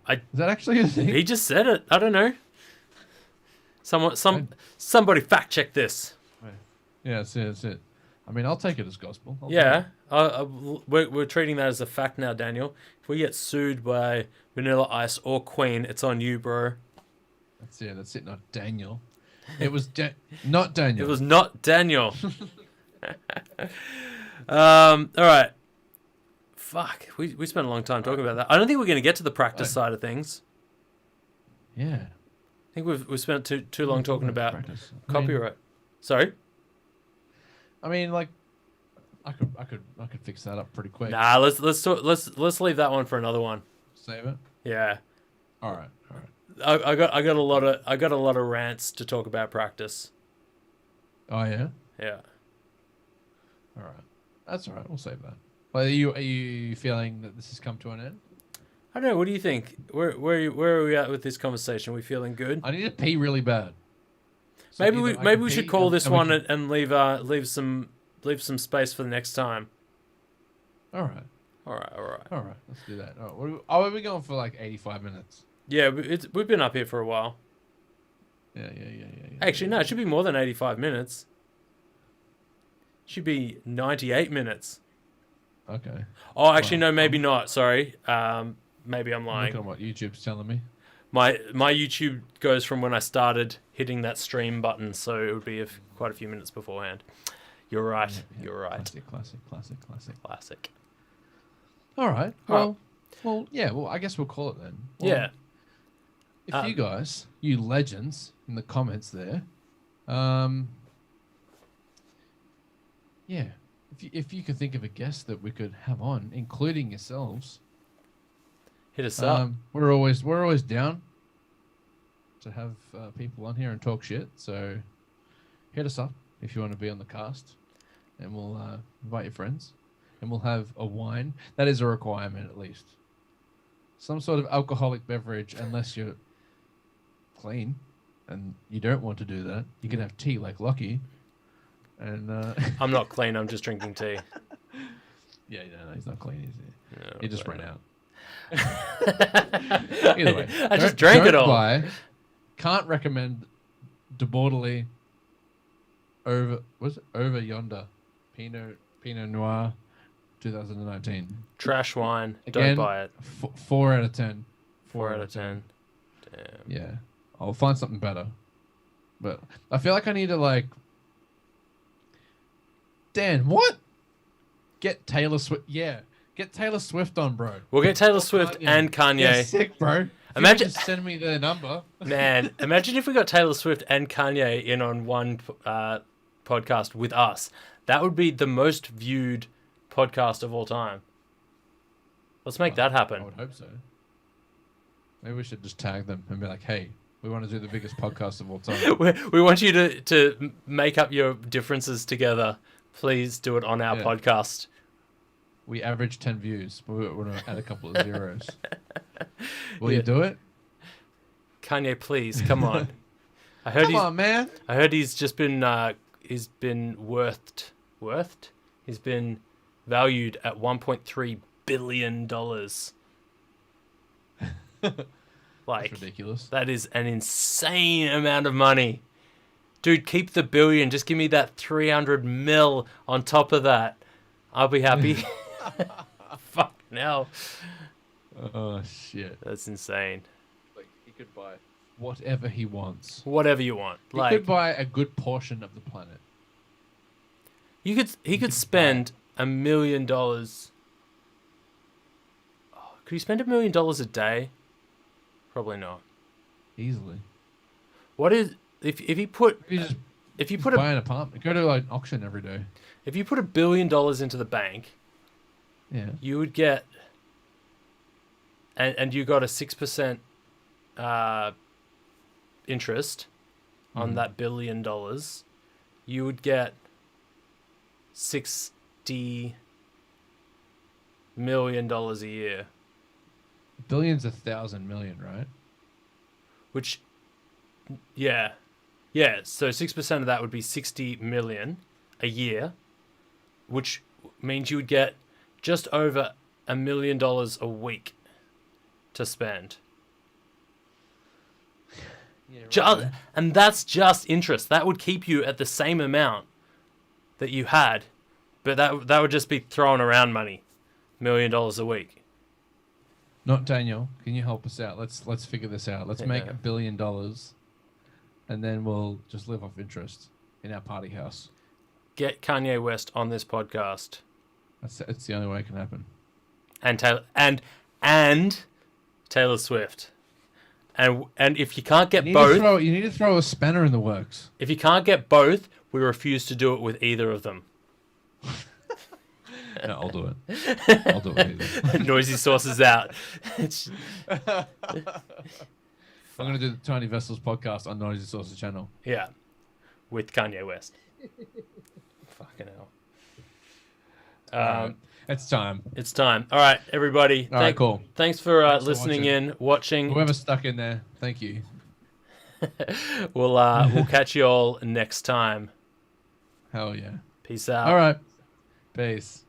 Is that actually a thing? He just said it. I don't know. Somebody fact check this. Yeah, that's it. I mean, I'll take it as gospel. We're treating that as a fact now, Daniel. If we get sued by Vanilla Ice or Queen, it's on you, bro. That's it. Not Daniel. It was not Daniel. It was not Daniel. All right. Fuck. We spent a long time talking about that. I don't think we're going to get to the practice side of things. Yeah. I think we've spent too long talking about copyright. Sorry. I mean, like, I could fix that up pretty quick. Nah, let's leave that one for another one. Save it. Yeah. All right. I got a lot of rants to talk about practice. Oh yeah. Yeah. All right. That's all right. We'll save that. Well, are you feeling that this has come to an end? I don't know. What do you think? Where are we at with this conversation? Are we feeling good? I need to pee really bad. So maybe we should call this one and leave some space for the next time. All right. Let's do that. All right. Are we going for like 85 minutes? Yeah, we've been up here for a while. Yeah. Actually, no, it should be more than 85 minutes. It should be 98 minutes. Okay. Oh, actually, no, maybe not. Sorry. Maybe I'm lying. Look at what YouTube's telling me. My YouTube goes from when I started hitting that stream button, so it would be quite a few minutes beforehand. You're right. Yeah. You're right. Classic. All right. All Well, yeah. Well, I guess we'll call it then. Well, Yeah. If you guys, you legends in the comments there, yeah, if you could think of a guest that we could have on, including yourselves, Hit us up. we're always down to have people on here and talk shit. So hit us up if you want to be on the cast, and we'll invite your friends, and we'll have a wine. That is a requirement, at least. Some sort of alcoholic beverage, unless you're clean and you don't want to do that. You can have tea like Lockie. And I'm not clean. I'm just drinking tea. yeah, no, he's not clean, is he? No, He just but- ran out. Either way, I just drank it all. Can't recommend De Bordelais over yonder Pinot Noir 2019. Trash wine. Again, Don't buy it. 4 out of 10. 4 out of 10. Damn. Yeah, I'll find something better. But I feel like I need to like. Dan, what? Get Taylor Swift. Yeah, get Taylor Swift on, bro. We'll get Taylor Swift and Kanye. Yeah, sick, bro. Imagine- Just send me their number. Man, imagine if we got Taylor Swift and Kanye in on one podcast with us. That would be the most viewed podcast of all time. Let's make that I happen. would hope so. Maybe we should just tag them and be like, "Hey, we want to do the biggest podcast of all time." We want you to make up your differences together. Please do it on our Yeah. podcast. We average 10 views, but we want to add a couple of zeros. Will you do it? Kanye, please, come on. I heard Come on, man. I heard he's just been he's been worthed. He's been valued at $1.3 billion. Like, That's ridiculous. that is an insane amount of money. Dude, keep the billion. Just give me that 300 mil on top of that. I'll be happy. Fucking hell. Oh shit! That's insane. Like he could buy whatever he wants. Whatever you want. He Like, could buy a good portion of the planet. he could spend $1 million. Oh, could he spend $1 million a day? Probably not. Easily. What is if he put You just if you put buy an apartment. Go to like an auction every day. if you put $1 billion into the bank, Yeah. you would get and you got a 6% interest on that $1 billion, you would get $60 million a year, Billion's 1,000 million, right? which yeah. So 6% of that would be 60 million a year, which means you would get just over $1 million a week to spend. Yeah, And that's just interest. That would keep you at the same amount that you had, but that would just be throwing around money, $1 million a week. Not Daniel. Can you help us out? Let's figure this out. Let's make Yeah. $1 billion, and then we'll just live off interest in our party house. Get Kanye West on this podcast, It's the only way it can happen. and Taylor Swift, and if you can't get both, You need to throw a spanner in the works. if you can't get both, we refuse to do it with either of them. No, I'll do it. I'll do it. Either. Noisy sources out. It's- I'm going to do the Tiny Vessels podcast on Noisy Sauce's channel. yeah, with Kanye West. Fucking hell. Alright, it's time. It's time. All right, everybody. All right, cool. Thanks for Thanks for listening watching. in, watching. Whoever's stuck in there, thank you. We'll catch you all next time. Hell yeah. Peace out. All right. Peace.